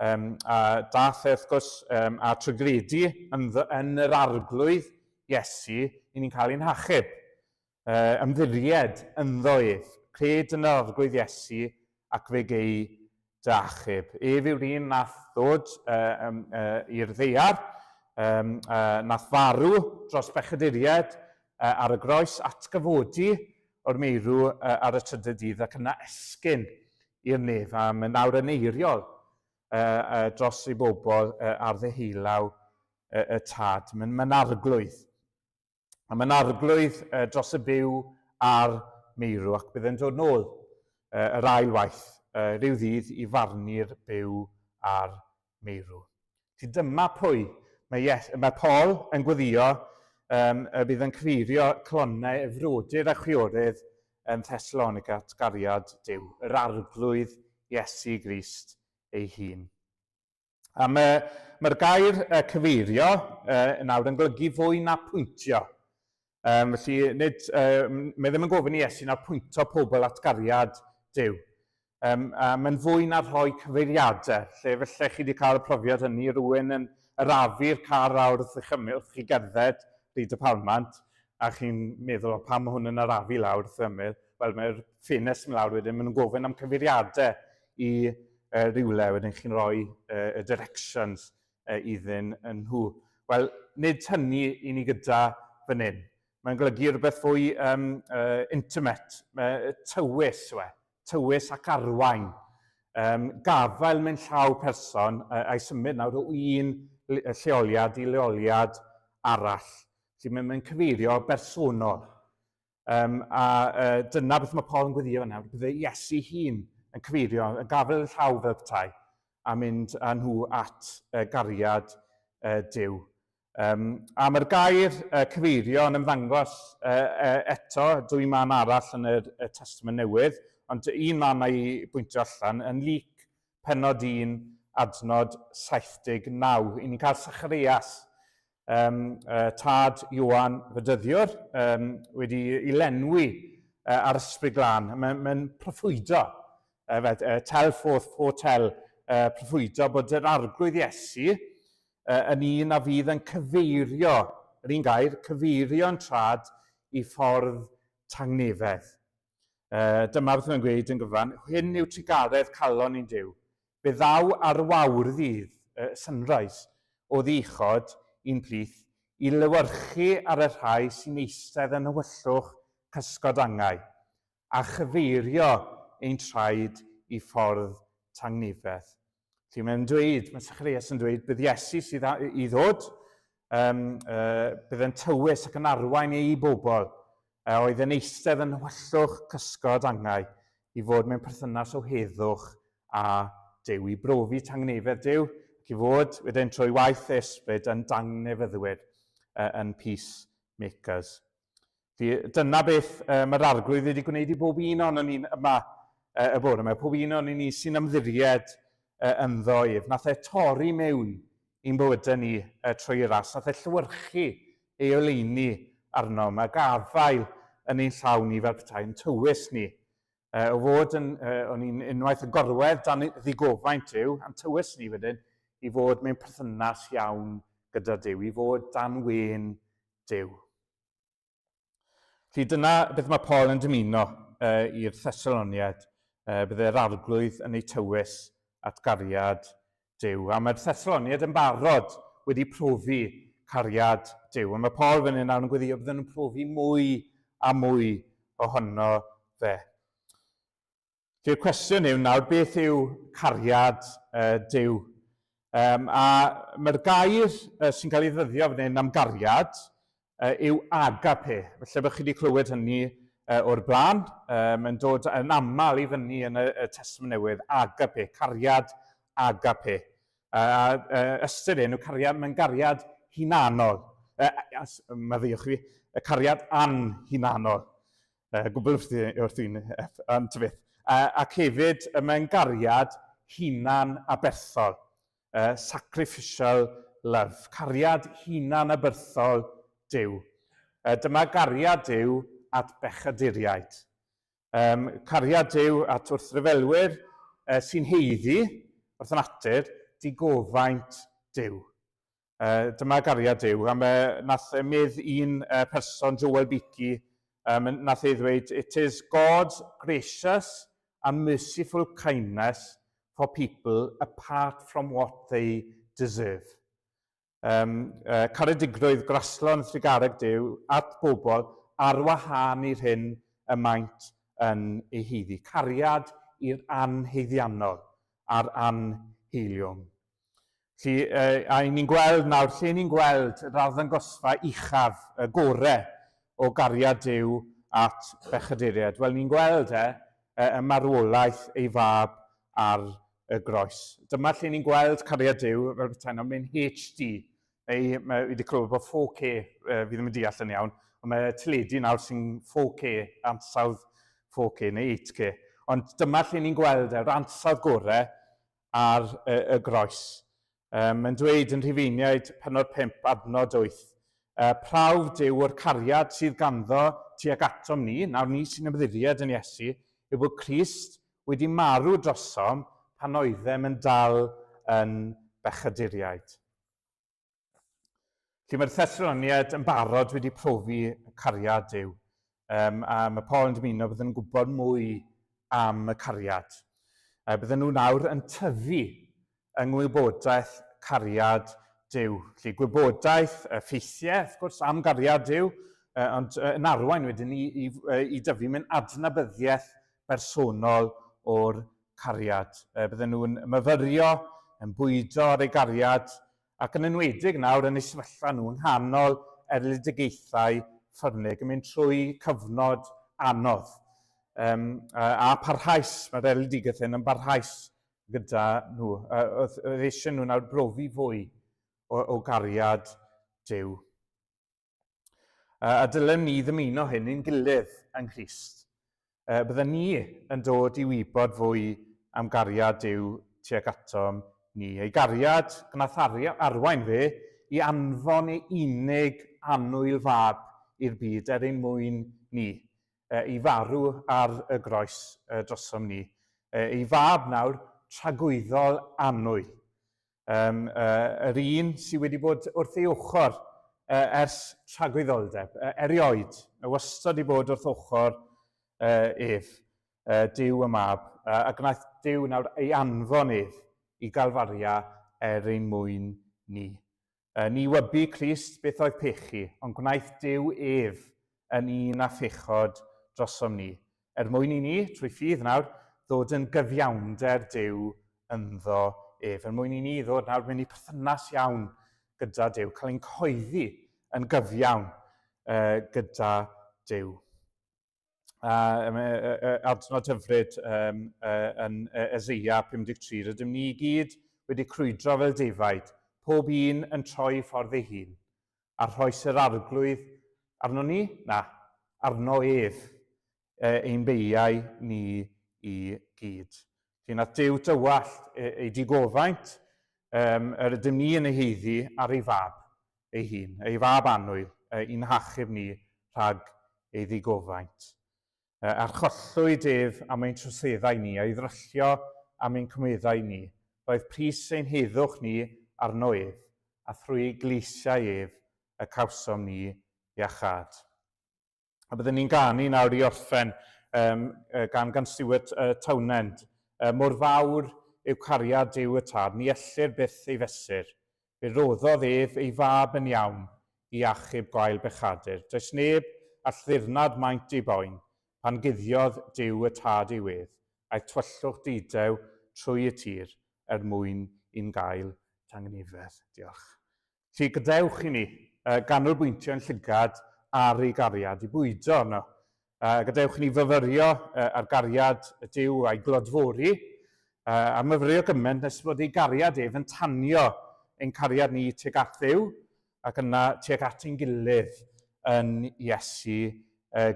A dath wrth gwrs a trygredu yn yr arglwydd Iesu i ni'n cael ein hachub. Ymddiried ynddo ef, cred yn yr arglwydd Iesu ac fe gei dy achub. Ef yw'r un nath ddod i'r ddeiar, nath farw dros bechaduriaid ar y groes atgyfodi o'r meirw ar y trydydd dydd ac yna esgyn i'r nef. A mae nawr yn eiriol dros ei bobl ar ddeheulaw y tad. Mae'n arglwydd. A mae'n arglwydd dros y byw a'r meirw ac bydd yn dod nôl yr ail waith rhyw ddydd i farnu'r byw a'r meirw. Felly dyma pwy mae Paul yn gweddio bydd yn cyfeirio colonnau efrodyr a chwiorydd yn Thessalonica at gariad Duw, yr arglwydd Iesu Grist ei hun. A mae'r gair cyfeirio nawr yn golygu fwy na pwyntio. Felly, mae ddim yn gofyn i Iesu na pwynto pobl at gariad Duw. Mae'n fwy na rhoi cyfeiriadau, lle felly chi wedi cael y profiad hynny, rhywun yn arafu'r car awr wrth chi gerdded Rhyd y Palmant, a chi'n meddwl, pam mae hwn yn arafu lawr wrth ymyl, wel mae'r ffenest yn lawr wedyn, mae'n gofyn am cyfeiriadau i rywle, wedyn chi'n rhoi y directions iddyn nhw. Wel, nid hynny i ni gyda fan hyn. Mae'n golygu rhywbeth fwy intimate, tywys ac arwain. Gafael mewn llaw person a'i symud nawr o un lleoliad i leoliad arall. Felly mae'n cyfeirio bersonol. Dyna beth mae Paul yn gweddio nawr. Bydde Iesu hun yn cyfeirio, yn gafel llaw fel petai, a mynd â nhw at gariad Duw. A mae'r gair cyfeirio yn ymddangos eto, dwy man arall yn y Testament Newydd, ond un man ei bwyntio allan yn Luc pennod 1 adnod 79. I ni'n cael Zacharias, tad Ioan Fedyddiwr, wedi ei lenwi ar ysbryd glân. Mae'n proffwydo, proffwydo bod yr arglwydd Iesu yn un a fydd yn cyfeirio, yr un gair, cyfeirio'n trad i ffordd tangnefedd. Dyma beth mae'n gweud yn gyfan, hyn yw trigaredd calon i'n Duw. Fe ddaw ar wawr ddydd, sunrise, o ddichod i'n plith, i lywyrchu ar y rhai sy'n eistedd yn ywyllwch cysgodangau, a chyfeirio ein traed i ffordd tangnefedd. Felly mae'n dweud, mae Zacharias yn dweud, bydd Iesu sydd i ddod, bydd yn tywys ac yn arwain ei bobl, oedd yn eistedd yn ywyllwch cysgodangau, i fod mewn perthynas o heddwch a Duw, i brofi tangnefedd Duw, ac i fod wedyn trwy waith ysbryd yn dangnefyddwyr yn peacemakers. Dyna beth mae'r arglwydd wedi gwneud i bob un o'n ni yma y bore yma, pob un o'n ni sy'n ymddiried ynddoedd. Nath e torri mewn i'n bywydau ni trwy ras, nath e llywyrchu ei oleuni arno. Mae gafael yn ein llaw ni fel petai, yn tywys ni. O fod o'n i'n unwaith y gorwedd dan ddigofaint Duw, a'n tywys ni wedyn, i fod mewn perthynas iawn gyda Duw, i fod dan wen Duw. Felly dyna beth mae Paul yn dymuno i'r Thessaloniad, bydde'r arglwydd yn ei tywys at gariad Duw. A mae'r Thessaloniad yn barod wedi profi cariad Duw. A mae Paul fan hyn nawr yn gweddio bydden nhw'n profi mwy a mwy ohono fe. Felly'r cwestiwn yw nawr, beth yw cariad Duw? A mae'r gair sy'n cael ei ddyddio fan hyn am gariad yw agape. Felly bych chi wedi clywed hynny o'r blaen. Mae'n dod yn aml i fyny yn y Testament Newydd, agape, cariad agape. Ystyr enw cariad, mae'n gariad hunanol. Meddiwch fi, cariad anhunanol. Gwbl wrth i'n tyfydd. Ac hefyd mae'n gariad hunan aberthol. Sacrificial love. Cariad hunan aberthol Duw. Dyma gariad Duw at bechaduriaid. Cariad Duw at wrthryfelwyr sy'n heiddi wrth natur digofaint Duw. Dyma gariad Duw. Nath medd un person, Joel Beakey, nath ei ddweud, it is God's gracious and merciful kindness for people apart from what they deserve. Caredigrwydd graslon thrigareg Duw at bobl ar wahân i'r hyn y maint yn ei heiddi. Cariad i'r anheiddiannol a'r anheiliwng. A ni'n gweld nawr, lle ni'n gweld yr arddangosfa uchaf, y gorau o gariad Duw at bechaduriaid. Wel, ni'n gweld y marwolaeth ei fab ar y groes. Dyma lle ni'n gweld cariad Duw, fel bethau yna, mae'n HD. Mae wedi clywed bod 4K, fi ddim yn deall yn iawn, ond mae teledu nawr sy'n 4K, ansawdd 4K neu 8K. Ond dyma lle ni'n gweld yr ansawdd gorau ar y groes. Mae'n dweud yn Rhufeiniaid pennod 5 adnod 8. Prawf Duw o'r cariad sydd ganddo tuag atom ni, nawr ni sy'n ymddiried yn Iesu, yw bod Crist wedi marw drosom pan oeddem yn dal yn bechaduriaid. Felly mae'r Thessaloniad yn barod wedi profi cariad Duw. A mae Paul yn dymuno bydden nhw'n gwybod mwy am y cariad. Bydden nhw nawr yn tyfu yng ngwybodaeth cariad Duw. Felly gwybodaeth, ffeithiau, wrth gwrs, am gariad Duw, ond yn arwain wedyn i dyfu mewn adnabyddiaeth bersonol o'r cariad. Bydden nhw'n myfyrio, yn bwydo ar ei gariad, ac yn enwedig nawr yn eu sefyllfa nhw yng nghanol erledigaethau ffyrnig, yn mynd trwy cyfnod anodd. A parhaus, mae'r erledigaeth yn barhaus gyda nhw. Oedd eisiau nhw nawr brofi fwy o gariad Duw. A dylen ni ddymuno hyn i'n gilydd yng Nghrist. Bydden ni yn dod i wybod fwy am gariad Duw tuag atom ni. Ei gariad gwnaeth arwain fe i anfon ei unig annwyl fab i'r byd ein mwyn ni, i farw ar y groes drosom ni. Ei fab nawr tragwyddol annwyl. Yr un sydd wedi bod wrth ei ochr ers tragwyddoldeb, erioed, wastad i bod wrth ochr ef, Duw y mab, a gwnaeth Duw nawr ei anfon ef i galfaria ein mwyn ni. Ni wybu Crist beth oedd pechu, ond gwnaeth Duw ef yn un a phechod drosom ni. Mwyn i ni, trwy ffydd nawr, ddod yn gyfiawnder Duw ynddo ef. Mwyn i ni ddod nawr mewn i perthynas iawn gyda Duw, cael ein coeddi yn gyfiawn gyda Duw. Adnod hyfryd yn Eseia 53, rydym ni i gyd wedi crwydro fel defaid, pob un yn troi ffordd ei hun, a rhoes yr arglwydd arno ni? Na, arno ef, ein beiau ni i gyd. Felly nath Duw dywallt ei digofaint, rydym ni yn ei heiddi ar ei fab ei hun, ei fab annwyl, i'n hachub ni rhag ei ddigofaint. Archollwyd ef am ein troseddau ni, a'i ddryllio am ein cymweddau ni. Roedd pris ein heddwch ni arno ef, a thrwy gleisiau ef y cawsom ni iachad. A byddwn ni'n ganu nawr i orffen gan Stewart Townend. Mor fawr yw cariad Duw y tad, ni ellir byth ei fesur. Fe roddodd ef ei fab yn iawn i achub gwael bechadur. Does neb all ddirnad maint i boen, pan guddiodd Duw y tad i wedd, a'i twyllwch didew trwy y tir, mwyn i'n gael tangnifedd. Diolch. Felly gadewch i ni ganolbwyntio yn llygad ar ei gariad, i bwydo arno. Gadewch i ni fyfyrio ar gariad y Duw a'i glodfori, a myfyrio gymaint nes bod ei gariad ef yn tanio ein cariad ni tuag at Dduw, ac yna tuag at ein gilydd yn Iesu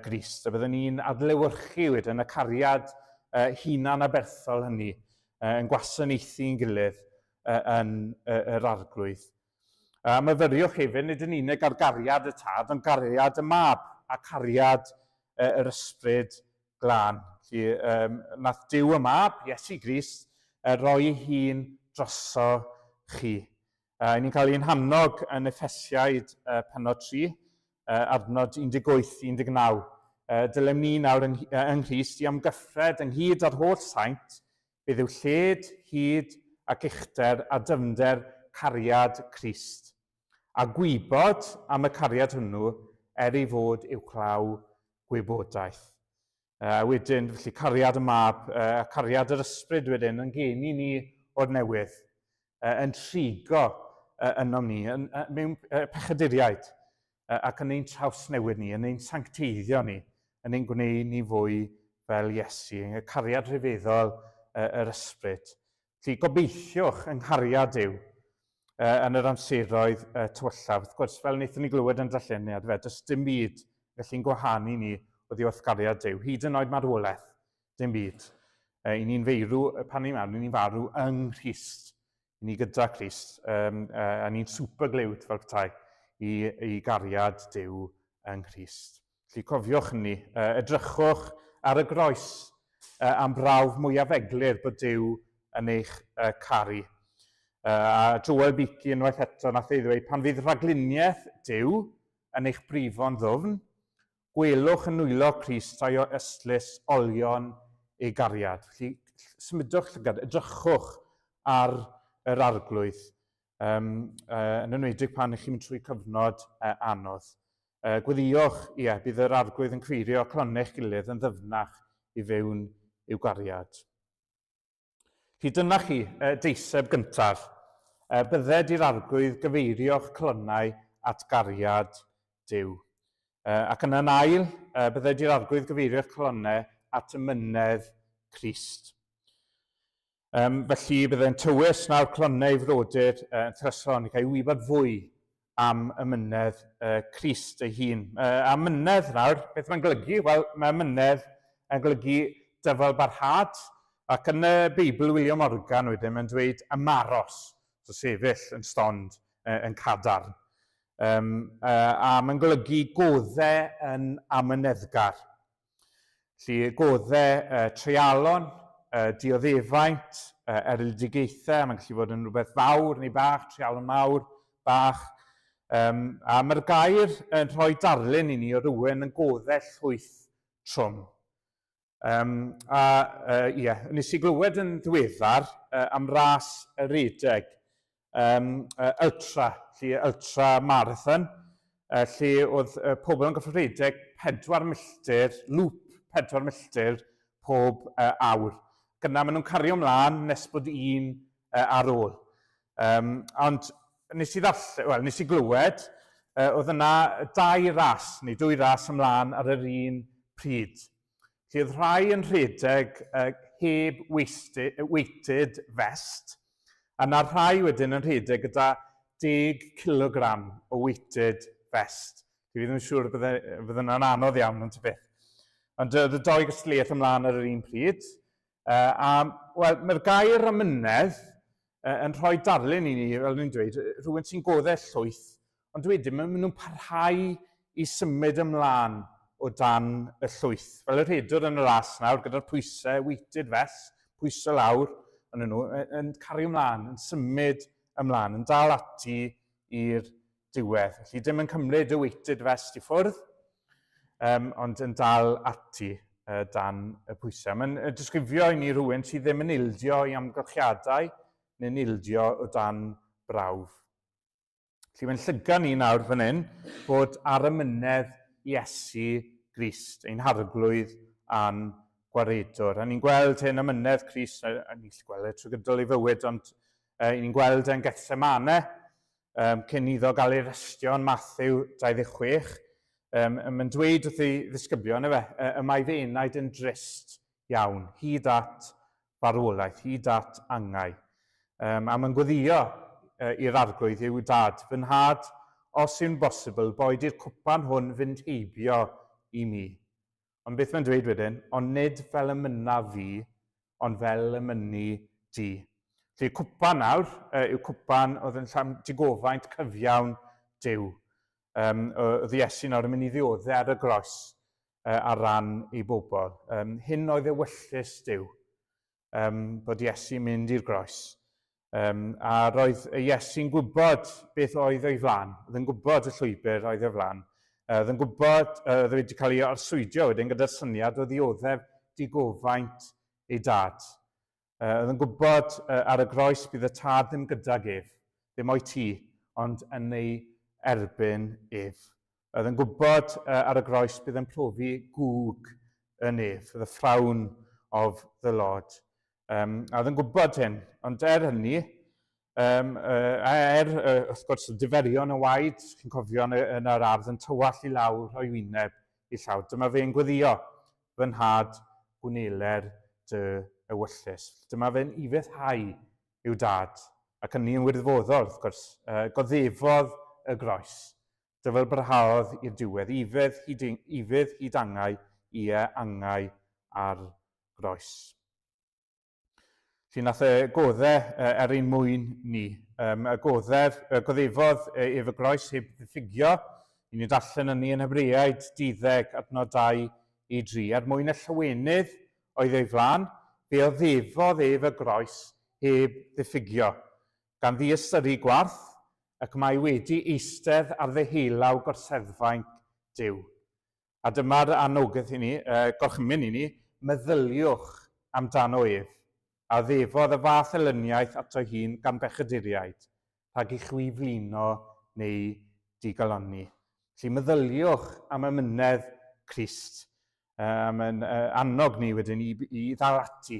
Grist. A byddwn ni'n adlewyrchu wedyn y cariad hunan aberthol hynny, yn gwasanaethu ein gilydd yn yr arglwydd. Myfyriwch hefyd nid yn unig ar gariad y tad, ond gariad y mab a cariad yr ysbryd glân. Nath Duw y mab, Iesu Grist, roi ei hun droso chi. Ni'n cael ein hannog yn Effesiaid pennod 3, adnod 18-19. Dylem ni nawr yng Nghrist i amgyffred ynghyd ar holl saint, bydd yw lled, hyd ac uchder a dyfnder cariad Crist. A gwybod am y cariad hwnnw ei fod i'w claw gwybodaeth. Wedyn, felly, cariad y mab, cariad yr ysbryd wedyn, yn geni ni o'r newydd, yn trigo yno ni, mewn pechaduriaid, ac yn ein trawsnewid ni, yn ein sancteiddio ni, yn ein gwneud ni fwy fel Iesu, y cariad rhyfeddol yr ysbryd. Felly, gobeithiwch yng nghariad Duw yn yr amseroedd tywyllaf. Wrth gwrs, fel wnaethon ni glywed yn darlleniad, does dim byd felly'n gwahanu ni o ddiwrthgariad Duw, hyd yn oed marwolaeth, dim byd. I ni'n feirw, pan ni'n marw, ni'n farw yng Nghrist. I ni gyda Crist, a ni'n superglywd fel petai i gariad Duw yng Nghrist. Felly cofiwch ni, edrychwch ar y groes am brawf mwyaf eglur bod Duw yn eich caru. A Joel Beakey unwaith eto nath ei ddweud, pan fydd rhagluniaeth Duw yn eich brifon ddwfn, gwelwch yn nwylo Crist a'i ystlys olion ei gariad. Felly symudwch llygad, edrychwch ar yr arglwydd yn enwedig pan ych chi'n mynd trwy cyfnod anodd. Gweddiwch, bydd yr arglwydd yn cyfeirio clonau'ch gilydd yn ddyfnach i fewn i'w gariad. Felly dyna chi, deiseb gyntaf. Bydded i'r arglwydd gyfeirio'ch clonau at gariad Duw. Ac yn yn ail, bydded i'r arglwydd gyfeirio'ch clonau at ymynedd Crist. Felly byddai'n tywys nawr clonau frodyr yn Thessalonica i wybod fwy am ymynedd Crist ei hun. A ymynedd nawr, beth mae'n golygu? Wel, mae ymynedd yn golygu dyfal barhad, ac yn y Beibl William Morgan wedyn mae'n dweud ymaros, so sefyll yn stond yn cadarn. A mae'n golygu goddau yn amyneddgar. Felly goddau treialon, dioddefaint, eryldigaethau, mae'n gallu fod yn rhywbeth fawr neu bach, treialon mawr, bach. A mae'r gair yn rhoi darlun i ni o rywun yn goddau llwyth trwm. Nes i glywed yn ddiweddar am ras y redeg, ultra marathon, lle oedd pobl yn gorfod redeg 4 milltir, lŵp 4 milltir pob awr. Gyna maen nhw'n cario ymlaen nes bod un ar ôl. Ond nes i glywed, oedd yna 2 ras, neu 2 ras ymlaen ar yr un pryd. Lle oedd rhai yn rhedeg heb weighted vest, a na rhai wedyn yn rhedeg gyda 10 kilogram o weighted vest. Fi ddim yn siŵr bydd yna'n anodd iawn yn tybeth. Ond oedd y 2 gystadleuaeth ymlaen ar yr un pryd. Mae'r gair ymynedd yn rhoi darlun i ni, fel ni'n dweud, rhywun sy'n goddau llwyth, ond wedyn maen nhw'n parhau i symud ymlaen o dan y llwyth. Fel y rhedwr yn y ras nawr, gyda'r pwysau, weighted vest, pwysau lawr, yn cario ymlaen, yn symud ymlaen, yn dal ati i'r diwedd. Felly dim yn cymryd y weighted vest i ffwrdd, ond yn dal ati dan y pwysau. Mae'n disgrifio i ni rhywun sydd ddim yn ildio i amgylchiadau neu'n ildio o dan brawf. Felly mae'n llygan ni nawr fan hyn bod ar ymynedd Iesu Grist, ein harglwydd a'n gwaredwr. A ni'n gweld hyn ymynedd Crist, a ni'n gweld trwy gydol ei fywyd, ond ni'n gweld e'n Gethsemane, cyn iddo gael ei restio yn Mathew 26. Mae'n dweud wrth ei ddisgyblion, y mae fy enaid yn drist iawn, hyd at farwolaeth, hyd at angau. A mae'n gweddio i'r arglwydd i'w dad, fy nhad, os yw'n bosibl, boed i'r cwpan hwn fynd heibio i mi. Ond beth mae'n dweud wedyn, ond nid fel ymyna fi, ond fel ymynu di. Felly cwpan nawr, yw cwpan oedd yn digofaint cyfiawn Duw. Oedd Iesu nawr yn mynd i ddioddau ar y groes ar ran ei bobl. Hyn oedd ewyllus Duw, bod Iesu'n mynd i'r groes. A roedd Iesu'n gwybod beth oedd o'i flan. Oedd yn gwybod y llwybr oedd o'i flan. Oedd yn gwybod, oedd wedi cael ei arswydio wedyn gyda'r syniad o ddioddef digofaint ei dad. Oedd yn gwybod ar y groes bydd y tad ddim gydag ef, ddim o'i ti, ond yn ei erbyn ef. Oedd yn gwybod ar y groes bydd yn profi gwg yn ef, the frown of the Lord. Oedd yn gwybod hyn, ond hynny, wrth gwrs, diferion y waed, chi'n cofio yn yr ardd, yn tywall i lawr o'i wyneb i llaw. Dyma fe'n gweddio, fy nhad gwneler dy ewyllus. Dyma fe'n ifeddhau i'w dad, ac yn ni'n wirfoddol, wrth gwrs, goddefodd y groes. Dyfel barhaodd i'r diwedd, ifedd hyd angau, angau ar groes. Felly nath y goddau un mwyn ni. Goddefodd ef y groes heb ddiffigio. Ni'n darllen yn ni yn Hebreaid 12 adnod 2 i 3. Er mwyn y llawenydd oedd ei flan, fe oddefodd ef y groes heb ddiffigio. Gan ddiystyru gwarth, ac mae wedi eistedd ar ddehelaw gorseddfaint Duw. A dyma'r anogaeth i ni, gorchymyn i ni, meddyliwch amdano ef, a ddefodd y fath elyniaeth ato hun gan bechaduriaid, rhag i chwi flino neu digaloni. Felly meddyliwch am ymynedd Crist, am yn annog ni wedyn i ddal ati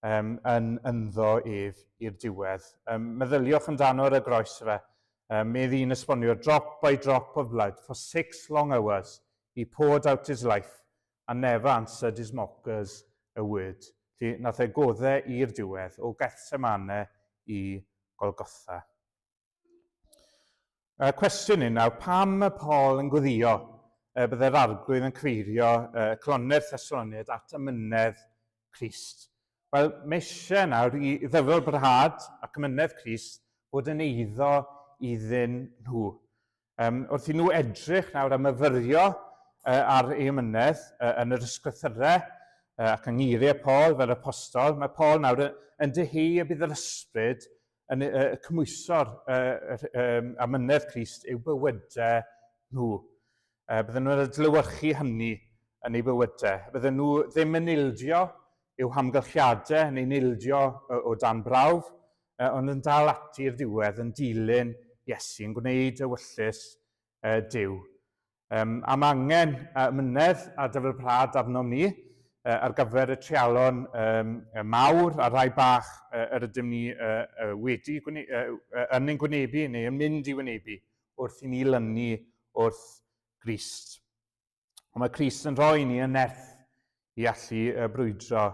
yn ynddo ef i'r diwedd. Meddyliwch amdano'r y groes fe. May ddyn esbonio, drop by drop of blood for 6 long hours he poured out his life and never answered his mockers a word. Felly nath e goddau i'r diwedd o Gethsemane i Golgotha. Cwestiwn un nawr, pam mae Paul yn gweddio byddai'r arglwydd yn cyfeirio clonau'r Thessaloniaid at ymynedd Crist? Wel, mae eisiau nawr i ddyfel brhad ac ymynedd Crist fod yn eiddo iddyn nhw. Wrth i nhw edrych nawr am myfyrio ar ei ymynedd yn yr ysgrythurau ac yng ngeiriau Paul fel apostol, mae Paul nawr yn deheu y bydd yr ysbryd yn cymwyso'r ymynedd Crist i'w bywydau nhw. Bydden nhw'n adlewyrchu hynny yn eu bywydau. Bydden nhw ddim yn ildio i'w hamgylchiadau neu'n ildio o dan brawf, ond yn dal ati'r diwedd yn dilyn Iesu, yn gwneud y wyllus Duw. Am angen ymynedd a dyfalprad arnom ni ar gyfer y treialon mawr a rai bach yr ydym ni yn ein gwynebu neu yn mynd i wynebu wrth i ni lynu wrth Grist. Ond mae Crist yn rhoi ni yn nerth i allu brwydro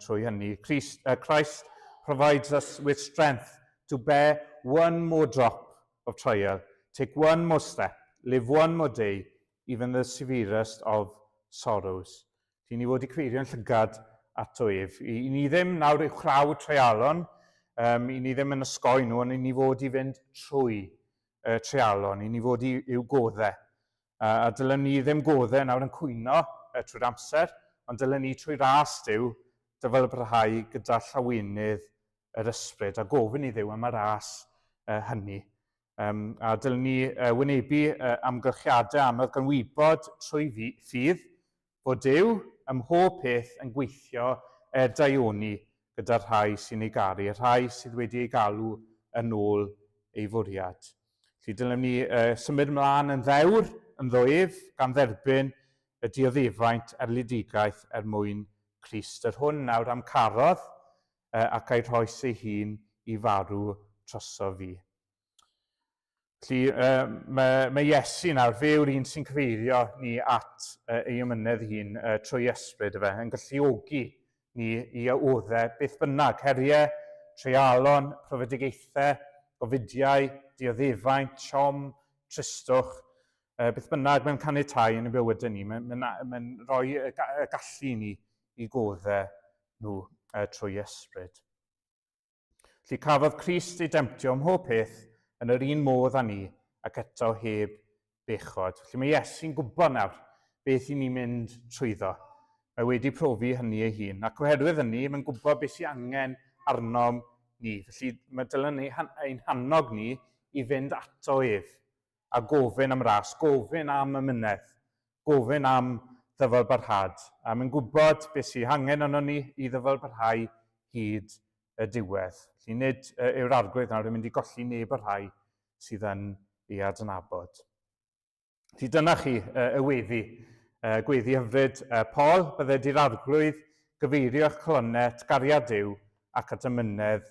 trwy hynny. Christ provides us with strength to bear one more drop of trial, take one more step, live one more day, even the severest of sorrows. Felly ni fod i cyfeirio'n llygad ato ef. I ni ddim nawr i'w chraw treialon, i ni ddim yn ysgoi nhw, ond i ni fod i fynd trwy treialon, i ni fod i'w goddau. A dylen ni ddim goddau nawr yn cwyno trwy'r amser, ond dylen ni trwy ras Duw dyfalbrhau gyda llawenydd yr ysbryd a gofyn i Dduw am y ras hynny. A dylen ni wynebu amgylchiadau anodd gan wybod trwy ffydd bod Duw ym mhob peth yn gweithio daioni gyda'r rhai sy'n ei garu, y rhai sydd wedi ei galw yn ôl ei fwriad. Felly dylen ni symud ymlaen yn ddewr, yn ddoef, gan dderbyn y dioddefaint erlidigaeth mwyn Crist. Yr hwn nawr am carodd ac a'i rhoes ei hun i farw troso fi. Felly mae Iesu nawr, fe yw'r un sy'n cyfeirio ni at ei ymynedd hun trwy ysbryd fe, yn galluogi ni i oddau beth bynnag, heriau, treialon, profedigaethau, gofidiau, dioddefaint, siom, tristwch, beth bynnag mewn caniatáu yn y bywydau ni. Mae'n rhoi y gallu ni i goddau nhw trwy ysbryd. Felly cafodd Crist ei demtio ym mhob peth yn yr un modd â ni ac eto heb bechod. Felly mae Iesu'n gwybod nawr beth i ni'n mynd trwyddo. Mae wedi profi hynny ei hun. Ac oherwydd hynny, mae'n gwybod beth sy'n angen arnom ni. Felly mae dylen ein hannog ni i fynd ato ef a gofyn am ras, gofyn am ymynedd, gofyn am ddyfalbarhad. A mae'n gwybod beth sy'n angen arno ni i ddyfalbarhau hyd y diwedd. Felly nid yw'r arglwydd nawr yn mynd i golli neb y rhai sydd yn ei adnabod. Felly dyna chi y weddi. Gweddi hyfryd Paul, bydde di'r arglwydd gyfeirio'ch colonnau at gariad Duw ac at ymynedd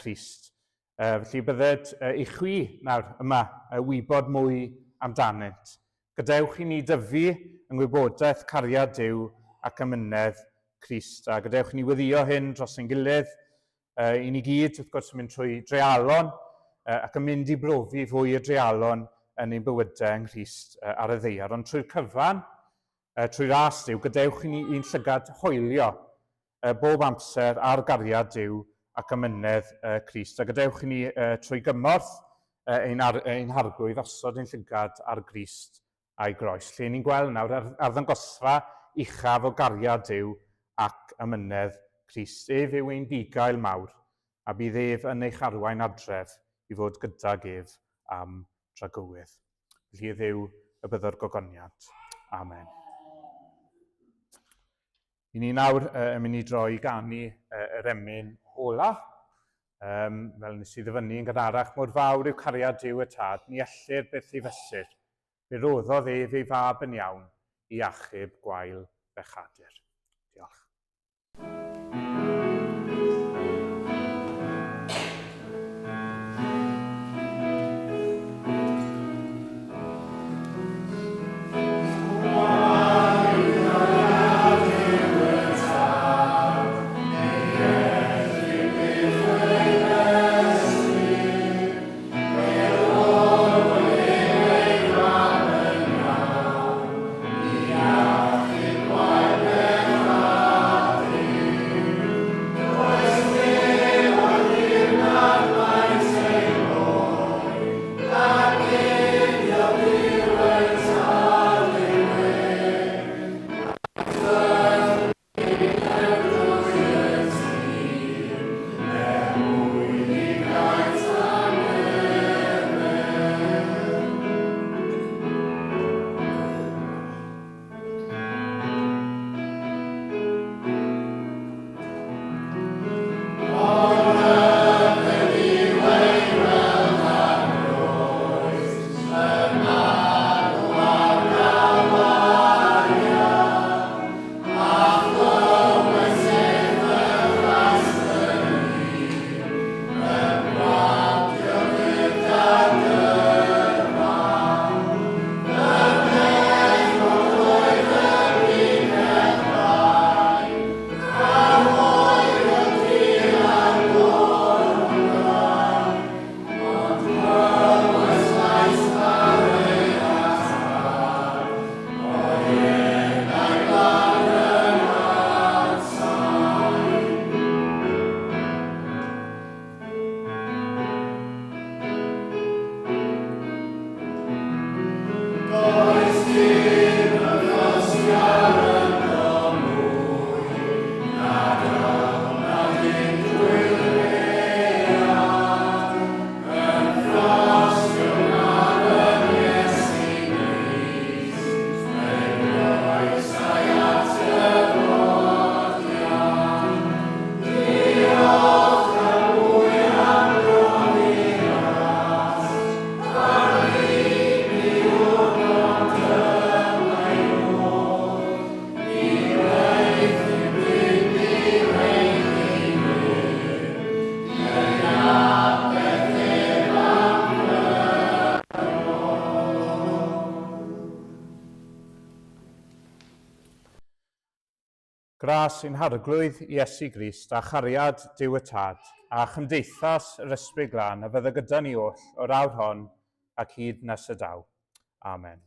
Crist. Felly bydded i chwi nawr yma wybod mwy amdanynt. Gadewch i ni dyfu yng ngwybodaeth cariad Duw ac ymynedd Crist. A gadewch i ni weddio hyn dros ein gilydd, i ni gyd, wrth gwrs, yn mynd trwy dreialon ac yn mynd i brofi fwy y dreialon yn ein bywydau yng Nghrist ar y ddaear. Ond trwy'r cyfan, trwy ras Duw, gadewch i ni un llygad hoelio bob amser ar gariad Duw ac ymynedd Crist. A gadewch i ni trwy gymorth ein harglwydd osod ein llygad ar Grist a'i groes. Lle ni'n gweld nawr arddangosfa uchaf o gariad Duw ac ymynedd Crist. Ef yw ein bugail mawr, a bydd ef yn eich arwain adref i fod gydag ef am dragywydd. Felly Dduw y byddai'r gogoniant. Amen. I ni nawr yn mynd i droi i ganu yr emyn ola. Fel nes i ddyfynnu yn gynharach, mor fawr yw cariad Duw y Tad, ni ellir beth i fesur. Fe roddodd ef ei fab yn iawn i achub gwael bechadur. Diolch. Gras ein harglwydd Iesu Grist a chariad Duw y Tad, a chymdeithas yr Ysbryd Glân a fydda gyda ni oll o'r awr hon ac hyd nes y daw. Amen.